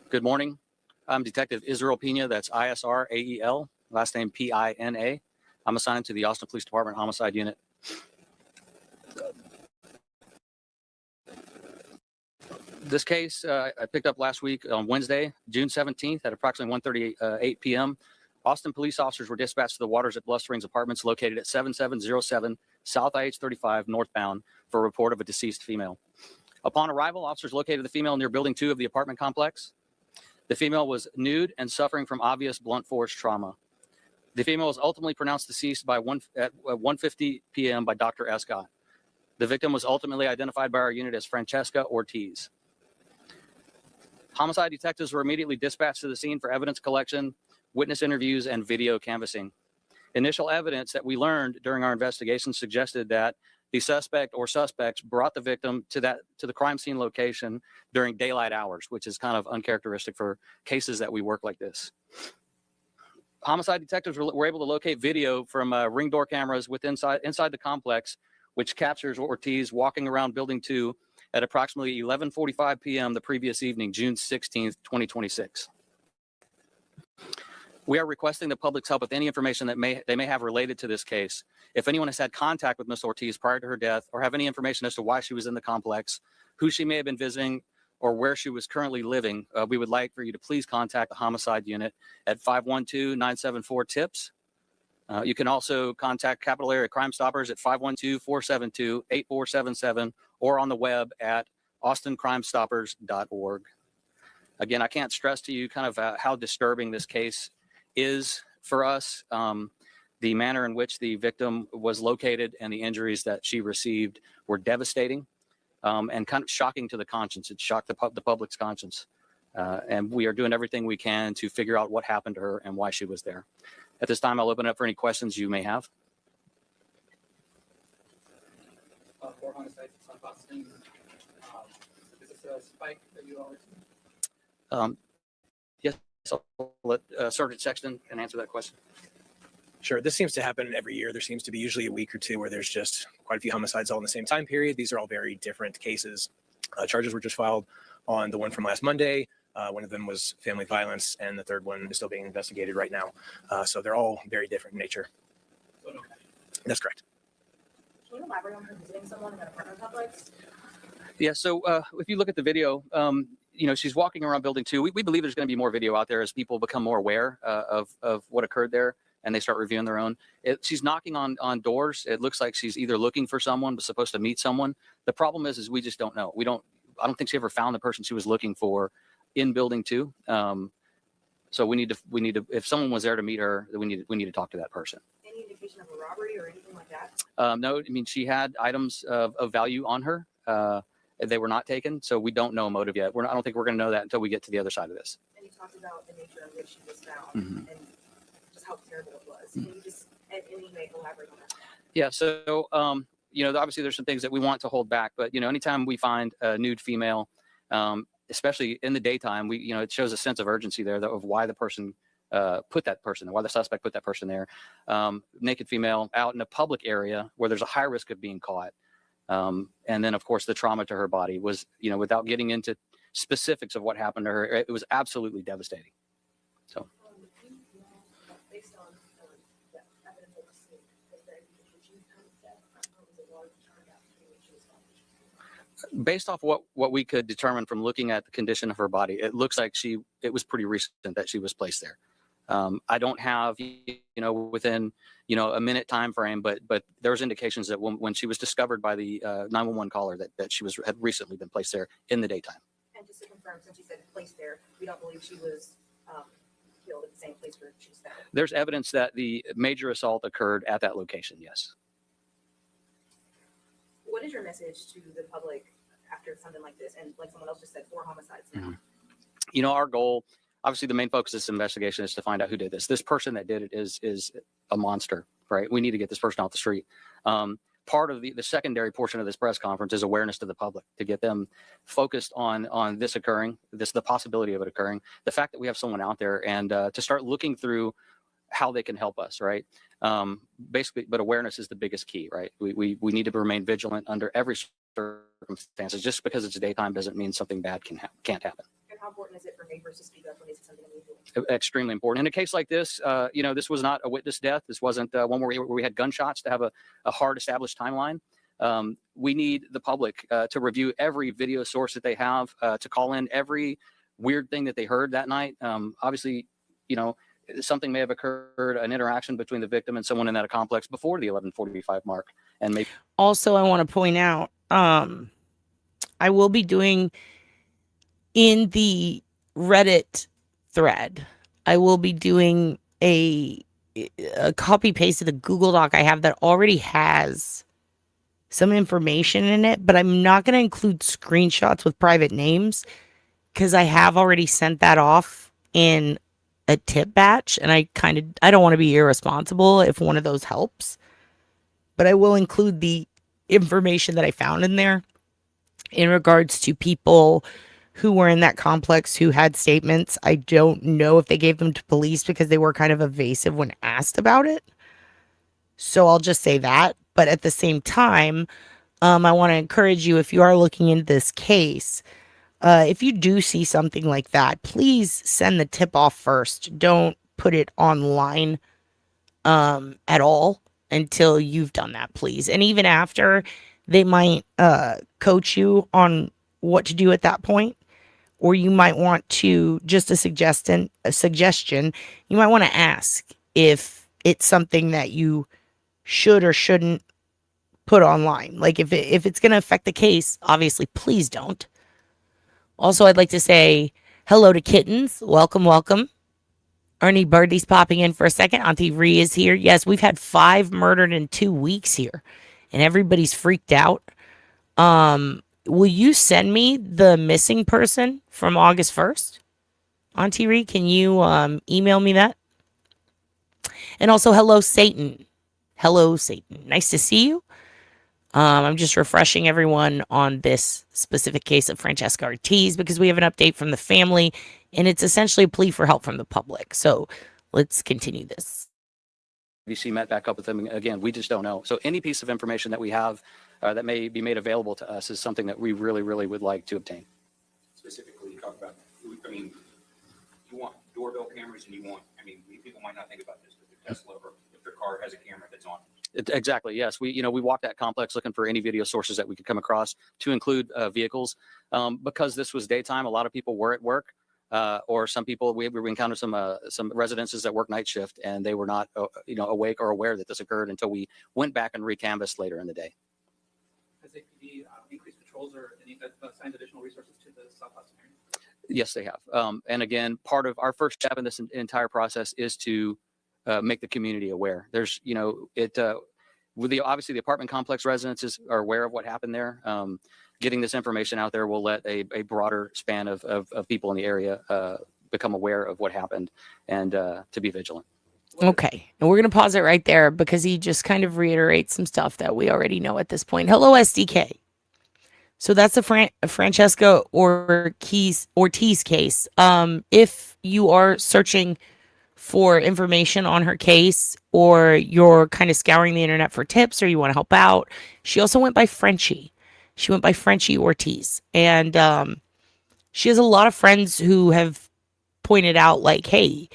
Good morning. I'm Detective Israel Pena. That's ISRAEL, last name PINA. I'm assigned to the Austin Police Department Homicide Unit. This case I picked up last week on Wednesday, June 17th at approximately 1:38 p.m. Austin police officers were dispatched to the Waters at Bluff Springs apartments located at 7707 South IH-35 northbound for a report of a deceased female. Upon arrival, officers located the female near Building 2 of the apartment complex. The female was nude and suffering from obvious blunt force trauma. The female was ultimately pronounced deceased at 1:50 p.m. by Dr. Escott. The victim was ultimately identified by our unit as Frenchy Ortiz. Homicide detectives were immediately dispatched to the scene for evidence collection, witness interviews, and video canvassing. Initial evidence that we learned during our investigation suggested that the suspect or suspects brought the victim to the crime scene location during daylight hours, which is kind of uncharacteristic for cases that we work like this. Homicide detectives were able to locate video from ring door cameras inside the complex, which captures Ortiz walking around Building 2 at approximately 11:45 p.m. the previous evening, June 16th, 2026. We are requesting the public's help with any information that they may have related to this case. If anyone has had contact with Ms. Ortiz prior to her death or have any information as to why she was in the complex, who she may have been visiting, or where she was currently living, we would like for you to please contact the homicide unit at 512-974-TIPS. You can also contact Capital Area Crime Stoppers at 512-472-8477 or on the web at austincrimestoppers.org. Again, I can't stress to you kind of how disturbing this case is for us. The manner in which the victim was located and the injuries that she received were devastating and kind of shocking to the conscience. It shocked the public's conscience. And we are doing everything we can to figure out what happened to her and why she was there. At this time, I'll open it up for any questions you may have. For homicides on Boston, is this a spike that you always see? Yes, I'll let Sergeant Sexton can answer that question. Sure. This seems to happen every year. There seems to be usually a week or two where there's just quite a few homicides all in the same time period. These are all very different cases. Charges were just filed on the one from last Monday. One of them was family violence, and the third one is still being investigated right now. So they're all very different in nature. Okay. That's correct. Can you elaborate on her visiting someone in an apartment complex? Yeah, so if you look at the video, you know, she's walking around Building 2. We believe there's going to be more video out there as people become more aware of what occurred there and they start reviewing their own. She's knocking on doors. It looks like she's either looking for someone, but supposed to meet someone. The problem is we just don't know. I don't think she ever found the person she was looking for in Building 2. So we need to, if someone was there to meet her, then we need to talk to that person. Any indication of a robbery or anything like that? No, I mean, she had items of value on her. They were not taken, so we don't know a motive yet. I don't think we're going to know that until we get to the other side of this. And you talked about the nature in which she was found Mhm. and just how terrible it was. Can you just in any way elaborate on that? Yeah. So, obviously there's some things that we want to hold back, but, anytime we find a nude female, especially in the daytime, it shows a sense of urgency there of why the person put that person, why the suspect put that person there. Naked female out in a public area where there's a high risk of being caught. And then, of course, the trauma to her body was, without getting into specifics of what happened to her, it was absolutely devastating. So. Based on the evidence of the scene, was there any indication of death, or was it large turnout between when she was found? Based off what we could determine from looking at the condition of her body, it looks like it was pretty recent that she was placed there. I don't have, within, a minute time frame, but there was indications that when she was discovered by the 911 caller that she had recently been placed there in the daytime. And just to confirm, since you said placed there, we don't believe she was killed at the same place where she was found. There's evidence that the major assault occurred at that location. Yes. What is your message to the public after something like this? And like someone else just said, 4 homicides now. Our goal, obviously the main focus of this investigation is to find out who did this. This person that did it is a monster, right? We need to get this person off the street. Part of the secondary portion of this press conference is awareness to the public, to get them focused on this occurring, the possibility of it occurring, the fact that we have someone out there, and to start looking through how they can help us, right? Basically, but awareness is the biggest key, right? We need to remain vigilant under every circumstances. Just because it's daytime doesn't mean something bad can't happen. And how important is it for neighbors to speak up when they see something unusual? Extremely important. In a case like this, this was not a witness death. This wasn't one where we had gunshots to have a hard established timeline. We need the public to review every video source that they have, to call in every weird thing that they heard that night. Obviously, something may have occurred, an interaction between the victim and someone in that complex before the 11:45 mark. And maybe Also, I want to point out, I will be doing in the Reddit thread, I will be doing a copy paste of the Google Doc I have that already has some information in it, but I'm not going to include screenshots with private names because I have already sent that off in a tip batch, and I don't want to be irresponsible if one of those helps, but I will include the information that I found in there in regards to people who were in that complex who had statements. I don't know if they gave them to police because they were kind of evasive when asked about it. So I'll just say that. But at the same time, I want to encourage you, if you are looking into this case, if you do see something like that, please send the tip off first. Don't put it online at all until you've done that, please. And even after, they might coach you on what to do at that point. Or you might want to, just a suggestion, you might want to ask if it's something that you should or shouldn't put online. Like if it's going to affect the case, obviously, please don't. Also, I'd like to say hello to Kittens. Welcome, welcome. Ernie Birdie's popping in for a second. Auntie Ree is here. Yes, we've had 5 murdered in 2 weeks here, and everybody's freaked out. Will you send me the missing person from August 1st? Auntie Ree, can you email me that? And also, hello, Satan. Hello, Satan. Nice to see you. I'm just refreshing everyone on this specific case of Francesca Ortiz because we have an update from the family, and it's essentially a plea for help from the public. So let's continue this. VC met back up with them again. We just don't know. So any piece of information that we have that may be made available to us is something that we really, really would like to obtain. Specifically, you talk about, I mean, you want doorbell cameras and you want, I mean, people might not think about this, but the Tesla, or if their car has a camera that's on. Exactly. Yes. We walked that complex looking for any video sources that we could come across to include vehicles. Because this was daytime, a lot of people were at work. Or some people, we encountered some residences that work night shift, and they were not, awake or aware that this occurred until we went back and recanvassed later in the day. Has APD increased patrols or any assigned additional resources to the South Austin area? Yes, they have. And again, part of our first step in this entire process is to make the community aware. There's, with obviously the apartment complex residents are aware of what happened there. Getting this information out there will let a broader span of people in the area become aware of what happened and to be vigilant. Okay. And we're going to pause it right there because he just kind of reiterates some stuff that we already know at this point. Hello, SDK. So that's the Francesca Ortiz case. If you are searching for information on her case, or you're kind of scouring the internet for tips, or you want to help out, she also went by Frenchy. She went by Frenchy Ortiz. And she has a lot of friends who have pointed out, like, hey,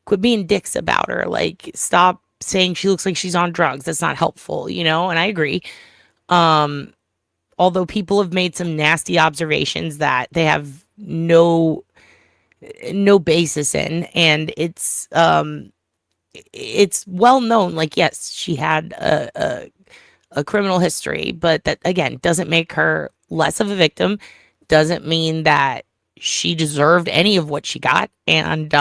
quit being dicks about her. Like, stop saying she looks like she's on drugs. That's not helpful, and I agree. Although people have made some nasty observations that they have no basis in, and it's well known. Like, yes, she had a criminal history, but that again doesn't make her less of a victim. Doesn't mean that she deserved any of what she got. And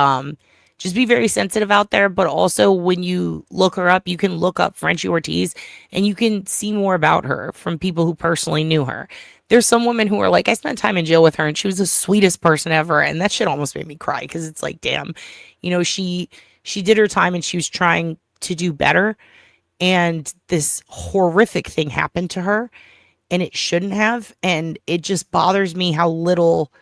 just be very sensitive out there. But also, when you look her up, you can look up Frenchy Ortiz and you can see more about her from people who personally knew her. There's some women who are like, I spent time in jail with her and she was the sweetest person ever. And that shit almost made me cry because it's like, damn, she did her time and she was trying to do better. And this horrific thing happened to her and it shouldn't have. And it just bothers me how little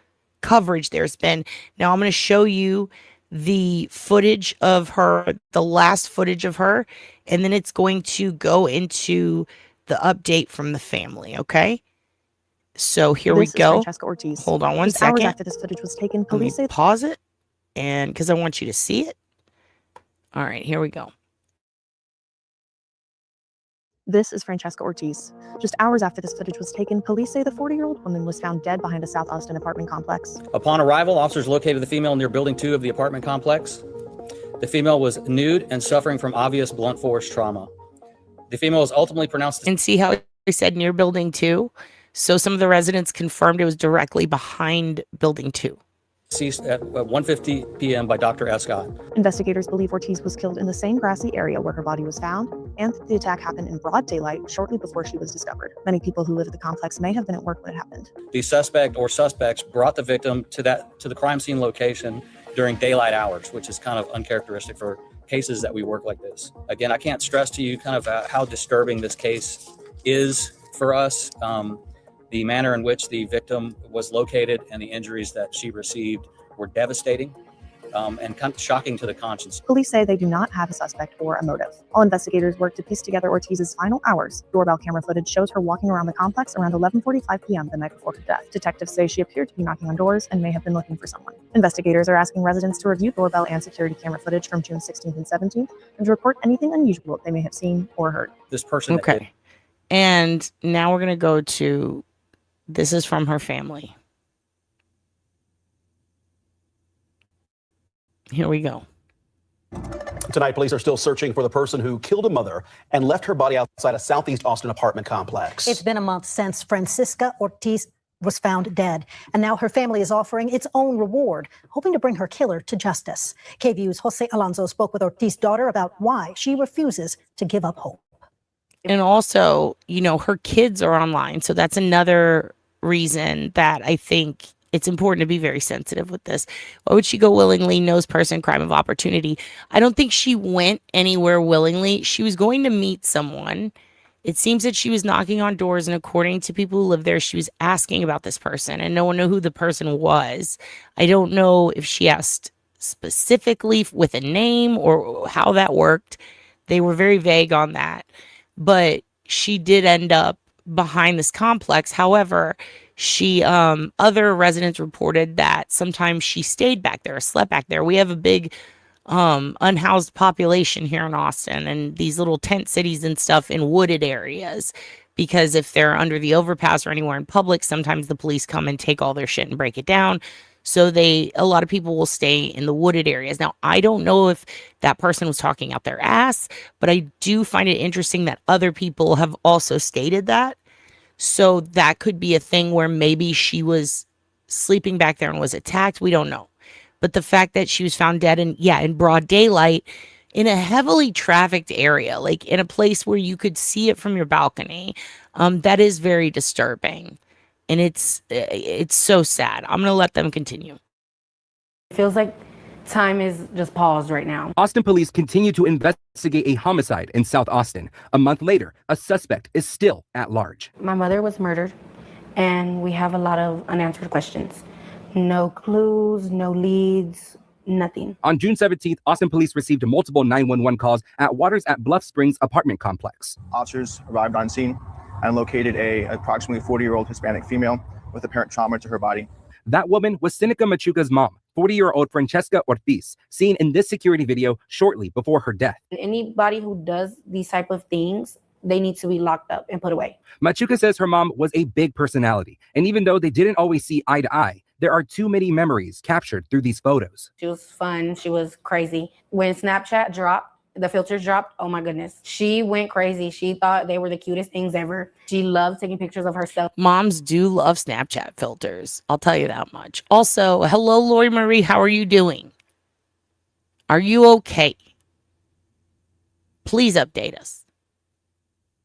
coverage there's been. Now I'm going to show you the footage of her, the last footage of her, and then it's going to go into the update from the family. Okay. So here we go. Francesca Ortiz. Hold on one Just hours second. after this footage was taken, Let me police say pause it, and because I want you to see it. All right, here we go. this is Francesca Ortiz. Just hours after this footage was taken, police say the 40-year-old woman was found dead behind a South Austin apartment complex. Upon arrival, officers located the female near Building 2 of the apartment complex. The female was nude and suffering from obvious blunt force trauma. The female was ultimately pronounced... And see how they said near Building 2? So some of the residents confirmed it was directly behind Building 2. Deceased at 1:50 p.m. by Dr. Escott. Investigators believe Ortiz was killed in the same grassy area where her body was found, and the attack happened in broad daylight shortly before she was discovered. Many people who live at the complex may have been at work when it happened. The suspect or suspects brought the victim to the crime scene location during daylight hours, which is kind of uncharacteristic for cases that we work like this. Again, I can't stress to you kind of how disturbing this case is for us. The manner in which the victim was located and the injuries that she received were devastating and kind of shocking to the conscience. Police say they do not have a suspect or a motive. All investigators work to piece together Ortiz's final hours. Doorbell camera footage shows her walking around the complex around 11:45 p.m. the night before her death. Detectives say she appeared to be knocking on doors and may have been looking for someone. Investigators are asking residents to review doorbell and security camera footage from June 16th and 17th and to report anything unusual they may have seen or heard. This person... Okay. And now we're going to go to... This is from her family. Here we go. Tonight, police are still searching for the person who killed a mother and left her body outside a Southeast Austin apartment complex. It's been a month since Francesca Ortiz was found dead, and now her family is offering its own reward, hoping to bring her killer to justice. KVU's Jose Alonso spoke with Ortiz's daughter about why she refuses to give up hope. And also, you know, her kids are online, so that's another reason that I think it's important to be very sensitive with this. Why would she go willingly? Knows person, crime of opportunity. I don't think she went anywhere willingly. She was going to meet someone. It seems that she was knocking on doors, and according to people who live there, she was asking about this person, and no one knew who the person was. I don't know if she asked specifically with a name or how that worked. They were very vague on that, but she did end up behind this complex. However, she other residents reported that sometimes she stayed back there or slept back there. We have a big unhoused population here in Austin, and these little tent cities and stuff in wooded areas, because if they're under the overpass or anywhere in public, sometimes the police come and take all their shit and break it down. So a lot of people will stay in the wooded areas. Now, I don't know if that person was talking out their ass, but I do find it interesting that other people have also stated that. So that could be a thing where maybe she was sleeping back there and was attacked, we don't know. But the fact that she was found dead in broad daylight in a heavily trafficked area, like in a place where you could see it from your balcony, that is very disturbing. And it's so sad. I'm going to let them continue. It feels like time is just paused right now. Austin police continue to investigate a homicide in South Austin. A month later, a suspect is still at large. My mother was murdered, and we have a lot of unanswered questions. No clues, no leads, nothing. On June 17th, Austin police received multiple 911 calls at Waters at Bluff Springs apartment complex. Officers arrived on scene and located a approximately 40-year-old Hispanic female with apparent trauma to her body. That woman was Seneca Machuca's mom, 40-year-old Francesca Ortiz, seen in this security video shortly before her death. Anybody who does these type of things, they need to be locked up and put away. Machuca says her mom was a big personality, and even though they didn't always see eye to eye, there are too many memories captured through these photos. She was fun. She was crazy. When Snapchat dropped, the filters dropped, oh my goodness. She went crazy. She thought they were the cutest things ever. She loved taking pictures of herself. Moms do love Snapchat filters. I'll tell you that much. Also, hello, Lori Marie. How are you doing? Are you okay? Please update us.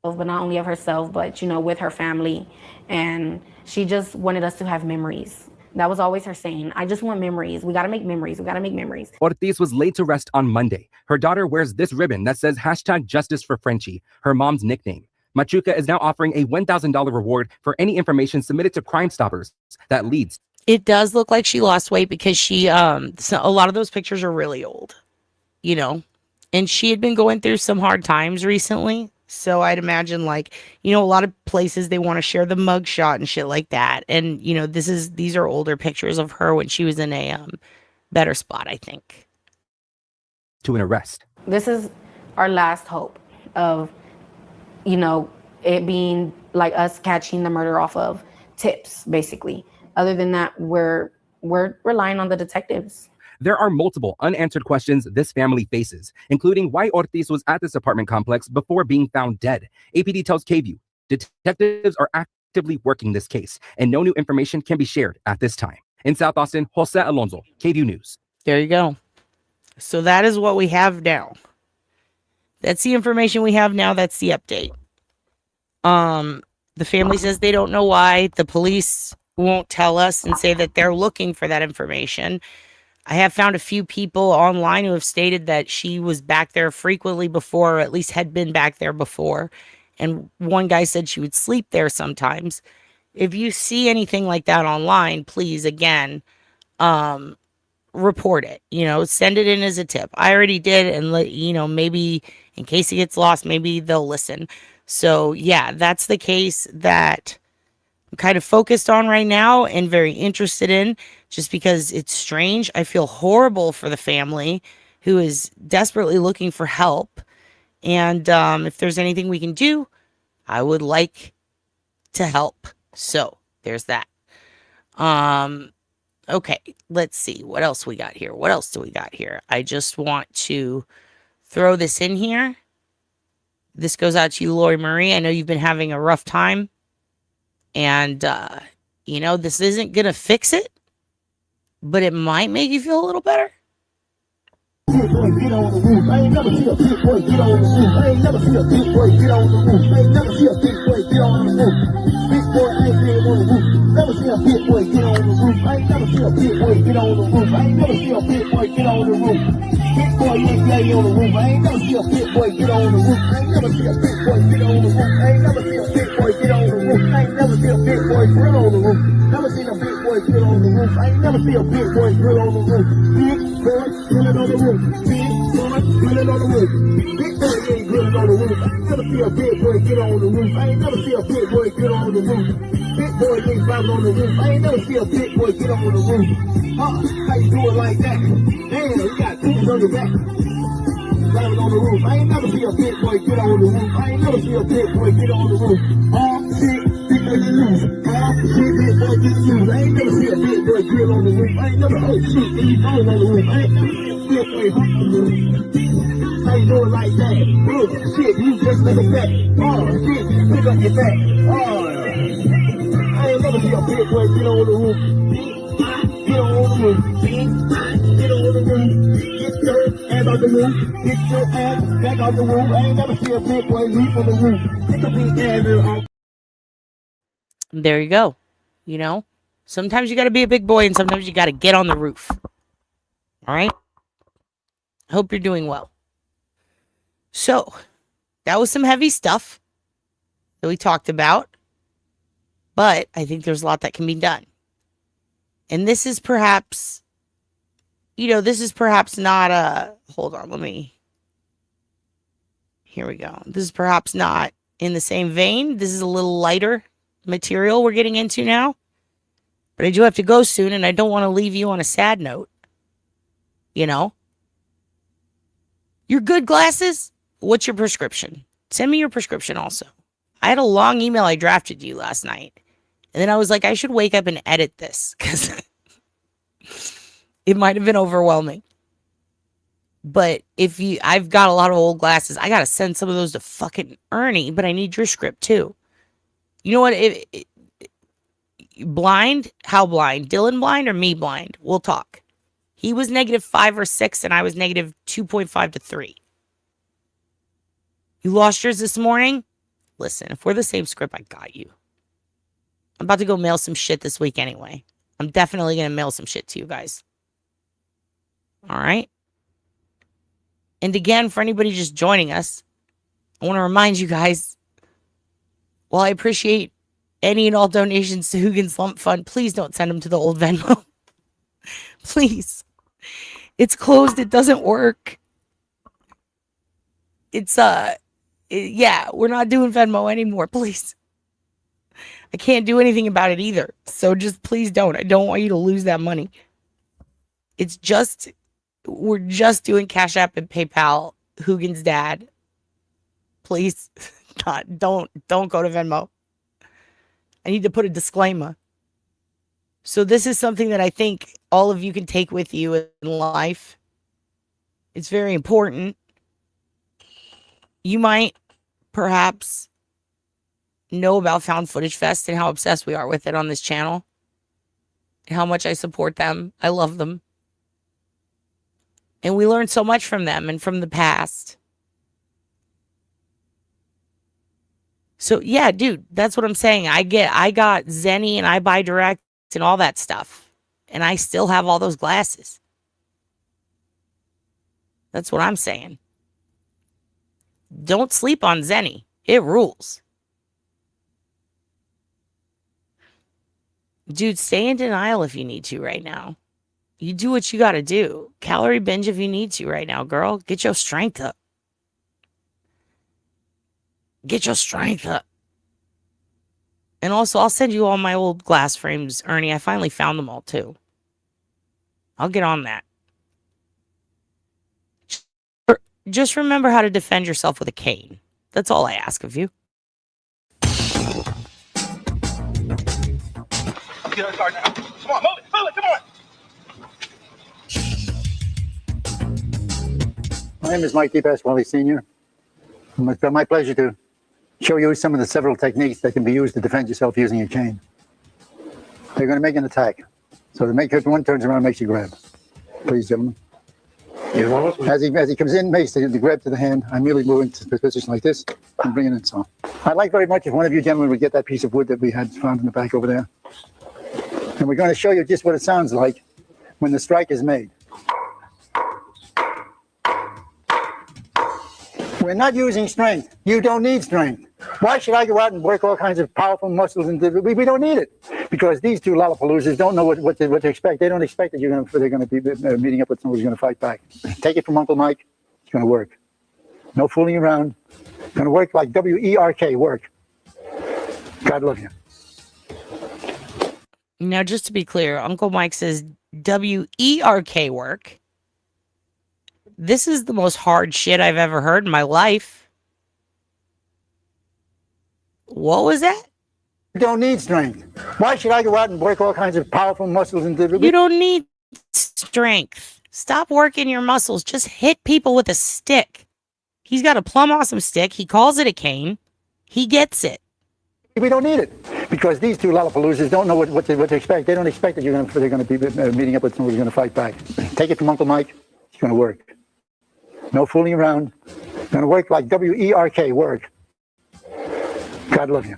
But not only of herself, but, with her family. And she just wanted us to have memories. That was always her saying. I just want memories. We got to make memories. We got to make memories. Ortiz was laid to rest on Monday. Her daughter wears this ribbon that says #JusticeForFrenchy, her mom's nickname. Machuca is now offering a $1,000 reward for any information submitted to Crime Stoppers that leads. It does look like she lost weight because she, a lot of those pictures are really old, and she had been going through some hard times recently. So I'd imagine a lot of places they want to share the mugshot and shit like that. And, these are older pictures of her when she was in a better spot, I think. To an arrest. This is our last hope of, it being like us catching the murder off of tips, basically. Other than that, we're relying on the detectives. There are multiple unanswered questions this family faces, including why Ortiz was at this apartment complex before being found dead. APD tells KVUE detectives are actively working this case, and no new information can be shared at this time. In South Austin, Jose Alonso, KVUE News. There you go. So that is what we have now. That's the information we have now. That's the update. The family says they don't know why. The police won't tell us and say that they're looking for that information. I have found a few people online who have stated that she was back there frequently before, or at least had been back there before. And one guy said she would sleep there sometimes. If you see anything like that online, please, again, report it. Send it in as a tip. I already did, and maybe in case it gets lost, maybe they'll listen. So yeah, that's the case that I'm kind of focused on right now and very interested in, just because it's strange. I feel horrible for the family who is desperately looking for help. And if there's anything we can do, I would like to help. So there's that. Okay, let's see what else we got here. What else do we got here? I just want to throw this in here. This goes out to you, Lori Marie. I know you've been having a rough time. And, this isn't going to fix it, but it might make you feel a little better. Get on the roof. I ain't never see a big boy get on the roof. I ain't never see a big boy get on the roof. I ain't never see a big boy get on the roof. Big boy ain't been on the roof. Never see a big boy get on the roof. I ain't never see a big boy get on the roof. I ain't never see a big boy get on the roof. Big boy ain't lay on the roof. I ain't never see a big boy get on the roof. I ain't never see a big boy get on the roof. I ain't never see a big boy get on the roof. I ain't never see a big boy drill on the roof. Never seen a big boy drill on the roof. I ain't never see a big boy drill on the roof. Big boy drilling on the roof. Big boy drilling on the roof. Big boy ain't drilling on the roof. I ain't never see a big boy get on the roof. I ain't never see a big boy get on the roof. Big boy ain't climbing on the roof. I ain't never see a big boy get on the roof. How you do it like that? Damn, you got tools on your back. Climbing on the roof. I ain't never see a big boy get on the roof. I ain't never see a big boy get on the roof. Shit, big boy get loose. Shit, big boy get loose. I ain't never see a big boy get on the roof. I ain't never, shit, when you falling on the roof. I ain't never see a big boy hop on the roof. How you do it like that? Big shit, you just like that. Shit, pick up your back. I ain't never see a big boy get on the roof. Get on the roof. Get on the roof. Get your ass out the roof. Get your ass back out the roof. I ain't never see a big boy leap on the roof. Take a big ass off. There you go. You know, sometimes you got to be a big boy and sometimes you got to get on the roof. All right. I hope you're doing well. So that was some heavy stuff that we talked about, but I think there's a lot that can be done. And this is perhaps, you know, this is perhaps not a, hold on, here we go. This is perhaps not in the same vein. This is a little lighter material we're getting into now, but I do have to go soon and I don't want to leave you on a sad note. You know, your good glasses. What's your prescription? Send me your prescription also. I had a long email I drafted to you last night. And then I was like, I should wake up and edit this because it might have been overwhelming. But if you, I've got a lot of old glasses. I got to send some of those to fucking Ernie, but I need your script too. You know what? Blind? How blind? Dylan blind or me blind? We'll talk. He was -5 or 6 and I was -2.5 to 3. You lost yours this morning? Listen, if we're the same script, I got you. I'm about to go mail some shit this week anyway. I'm definitely going to mail some shit to you guys. All right? And again, for anybody just joining us, I want to remind you guys, while I appreciate any and all donations to Hoogan's Lump Fund, please don't send them to the old Venmo. Please. It's closed. It doesn't work. It's, yeah, we're not doing Venmo anymore, please. I can't do anything about it either. So just please don't. I don't want you to lose that money. It's just, we're just doing Cash App and PayPal, HoogansDad. Please, don't go to Venmo. I need to put a disclaimer. So this is something that I think all of you can take with you in life. It's very important. You might perhaps know about Found Footage Fest and how obsessed we are with it on this channel. And how much I support them. I love them. And we learn so much from them and from the past. So yeah, dude, that's what I'm saying. I got Zenny and I buy direct and all that stuff. And I still have all those glasses. That's what I'm saying. Don't sleep on Zenny. It rules. Dude, stay in denial if you need to right now. You do what you got to do. Calorie binge if you need to right now, girl. Get your strength up. Get your strength up. And also, I'll send you all my old glass frames, Ernie. I finally found them all, too. I'll get on that. Just remember how to defend yourself with a cane. That's all I ask of you. Get our car now. Come on, move it, come on. My name is Mike Pasquale Sr. It's my pleasure to show you some of the several techniques that can be used to defend yourself using a cane. They're going to make an attack. So to make it, one turns around, makes you grab. Please, gentlemen. As he comes in, makes the grab to the hand. I merely move into the position like this and bring it in. So I'd like very much if one of you gentlemen would get that piece of wood that we had found in the back over there. And we're going to show you just what it sounds like when the strike is made. We're not using strength. You don't need strength. Why should I go out and work all kinds of powerful muscles? And we don't need it, because these two Lollapaloozas don't know what to expect. They don't expect that they're going to be meeting up with someone who's going to fight back. Take it from Uncle Mike. It's going to work. No fooling around. It's going to work like W-E-R-K, work. God love you. Now, just to be clear, Uncle Mike says W-E-R-K, work. This is the most hard shit I've ever heard in my life. What was that? You don't need strength. Why should I go out and work all kinds of powerful muscles? And you don't need strength. Stop working your muscles. Just hit people with a stick. He's got a plumb awesome stick. He calls it a cane. He gets it. We don't need it. Because these two Lollapaloozas don't know what to expect. They don't expect that they're going to be meeting up with someone who's going to fight back. Take it from Uncle Mike. It's going to work. No fooling around. It's going to work like W-E-R-K, work. God love you.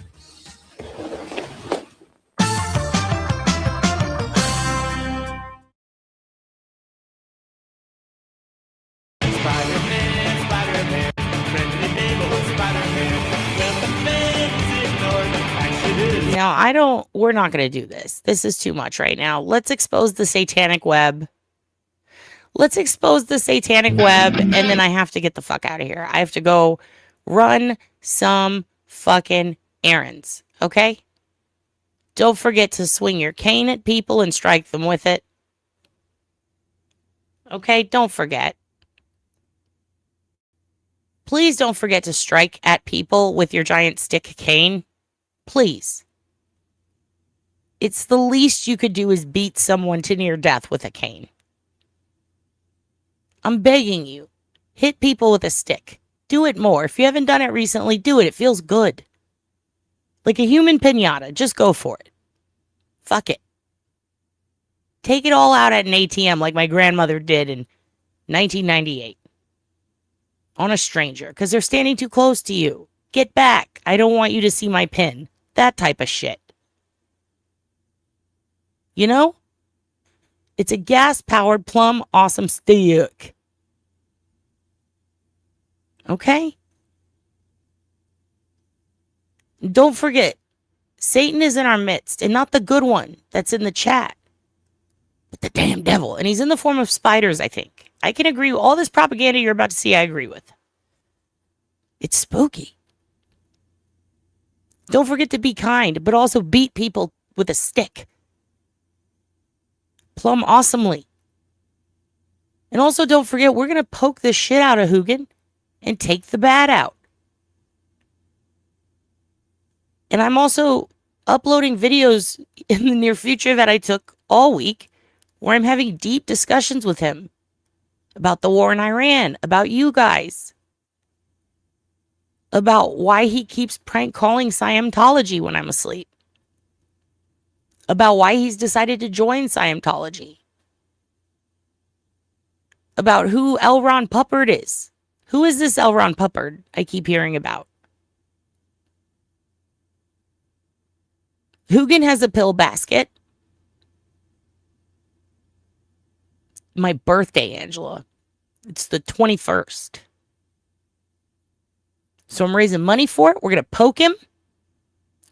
Now, we're not going to do this. This is too much right now. Let's expose the satanic web. Let's expose the satanic web, and then I have to get the fuck out of here. I have to go run some fucking errands, okay? Don't forget to swing your cane at people and strike them with it. Okay, don't forget. Please don't forget to strike at people with your giant stick cane. Please. It's the least you could do is beat someone to near death with a cane. I'm begging you. Hit people with a stick. Do it more. If you haven't done it recently, do it. It feels good. Like a human piñata. Just go for it. Fuck it. Take it all out at an ATM like my grandmother did in 1998. On a stranger. Because they're standing too close to you. Get back. I don't want you to see my pin. That type of shit. You know? It's a gas-powered plum awesome stick. Okay? Don't forget, Satan is in our midst, and not the good one that's in the chat, but the damn devil. And he's in the form of spiders, I think. I can agree with all this propaganda you're about to see, I agree with. It's spooky. Don't forget to be kind, but also beat people with a stick. Plumb awesomely. And also don't forget, we're going to poke the shit out of Hoogan and take the bad out. And I'm also uploading videos in the near future that I took all week where I'm having deep discussions with him about the war in Iran, about you guys, about why he keeps prank calling Scientology when I'm asleep, about why he's decided to join Scientology, about who L. Ron Puppard is. Who is this L. Ron Puppard I keep hearing about? Hoogan has a pill basket. My birthday, Angela. It's the 21st. So I'm raising money for it. We're going to poke him.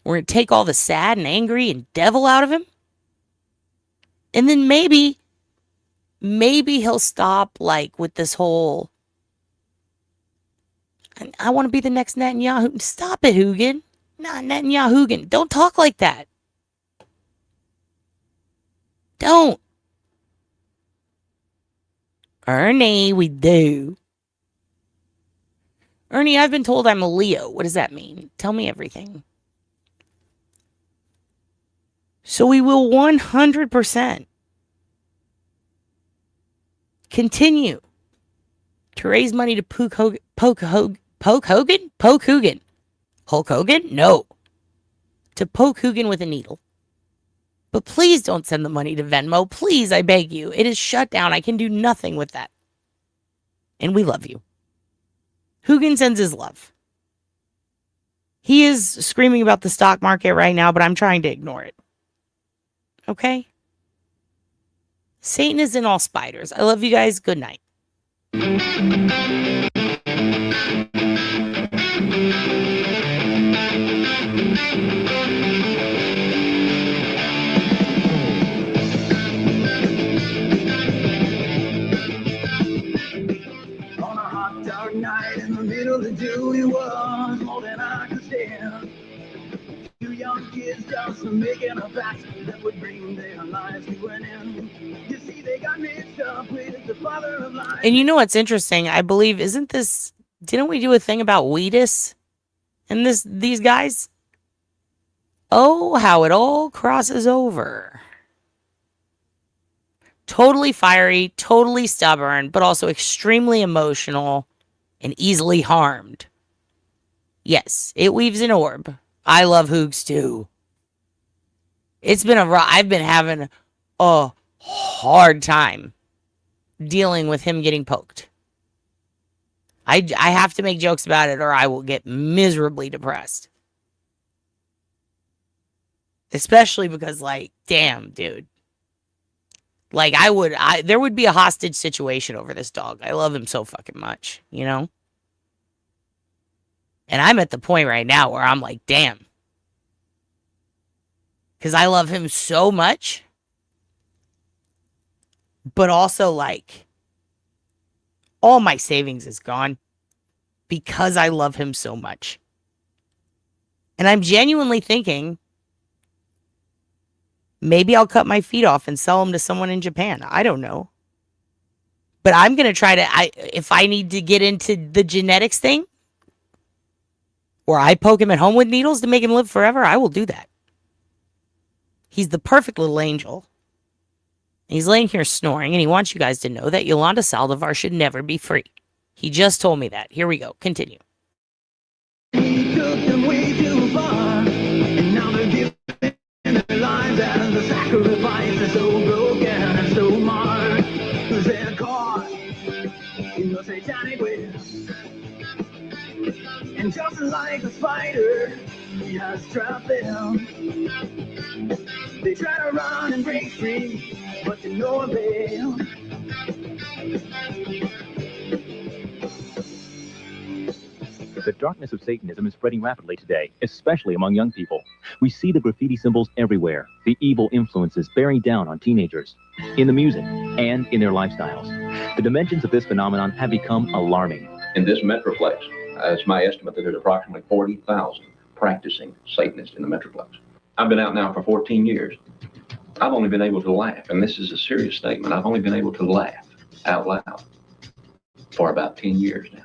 We're going to take all the sad and angry and devil out of him. And then maybe he'll stop like with this whole, I want to be the next Netanyahu. Stop it, Hoogan. Not Netanyahu. Don't talk like that. Don't. Ernie, we do. Ernie, I've been told I'm a Leo. What does that mean? Tell me everything. So we will 100% continue to raise money to poke Hogan? Hulk Hogan? No. To poke Hoogan with a needle. But please don't send the money to Venmo. Please, I beg you. It is shut down. I can do nothing with that. And we love you. Hoogan sends his love. He is screaming about the stock market right now, but I'm trying to ignore it. Okay? Satan is in all spiders. I love you guys. Good night. Night in the middle of June, it was more than I could stand. Two young kids just making a pact that would bring their lives to an end. You see, they got mixed up with the father of life. And you know what's interesting? I believe, didn't we do a thing about Wheatus and these guys? Oh, how it all crosses over. Totally fiery, totally stubborn, but also extremely emotional and easily harmed. Yes, it weaves an orb. I love Hoogs too. It's been I've been having a hard time dealing with him getting poked. I have to make jokes about it or I will get miserably depressed. Especially because, like, damn, dude. Like, there would be a hostage situation over this dog. I love him so fucking much, you know? And I'm at the point right now where I'm like, damn. Because I love him so much. But also, like, all my savings is gone because I love him so much. And I'm genuinely thinking, maybe I'll cut my feet off and sell them to someone in Japan. I don't know. But I'm going to try to, if I need to get into the genetics thing, or I poke him at home with needles to make him live forever, I will do that. He's the perfect little angel. He's laying here snoring, and he wants you guys to know that Yolanda Saldivar should never be free. He just told me that. Here we go. Continue. He took them way too far, and now they're giving their lives as a sacrifice. They're so broken and so marred, 'cause they're caught in the satanic web. And just like a spider, he has trapped them. They try to run and break free, but to no avail. The darkness of Satanism is spreading rapidly today, especially among young people. We see the graffiti symbols everywhere, the evil influences bearing down on teenagers, in the music, and in their lifestyles. The dimensions of this phenomenon have become alarming. In this Metroplex, it's my estimate that there's approximately 40,000 practicing Satanists in the Metroplex. I've been out now for 14 years. I've only been able to laugh, and this is a serious statement, I've only been able to laugh out loud for about 10 years now.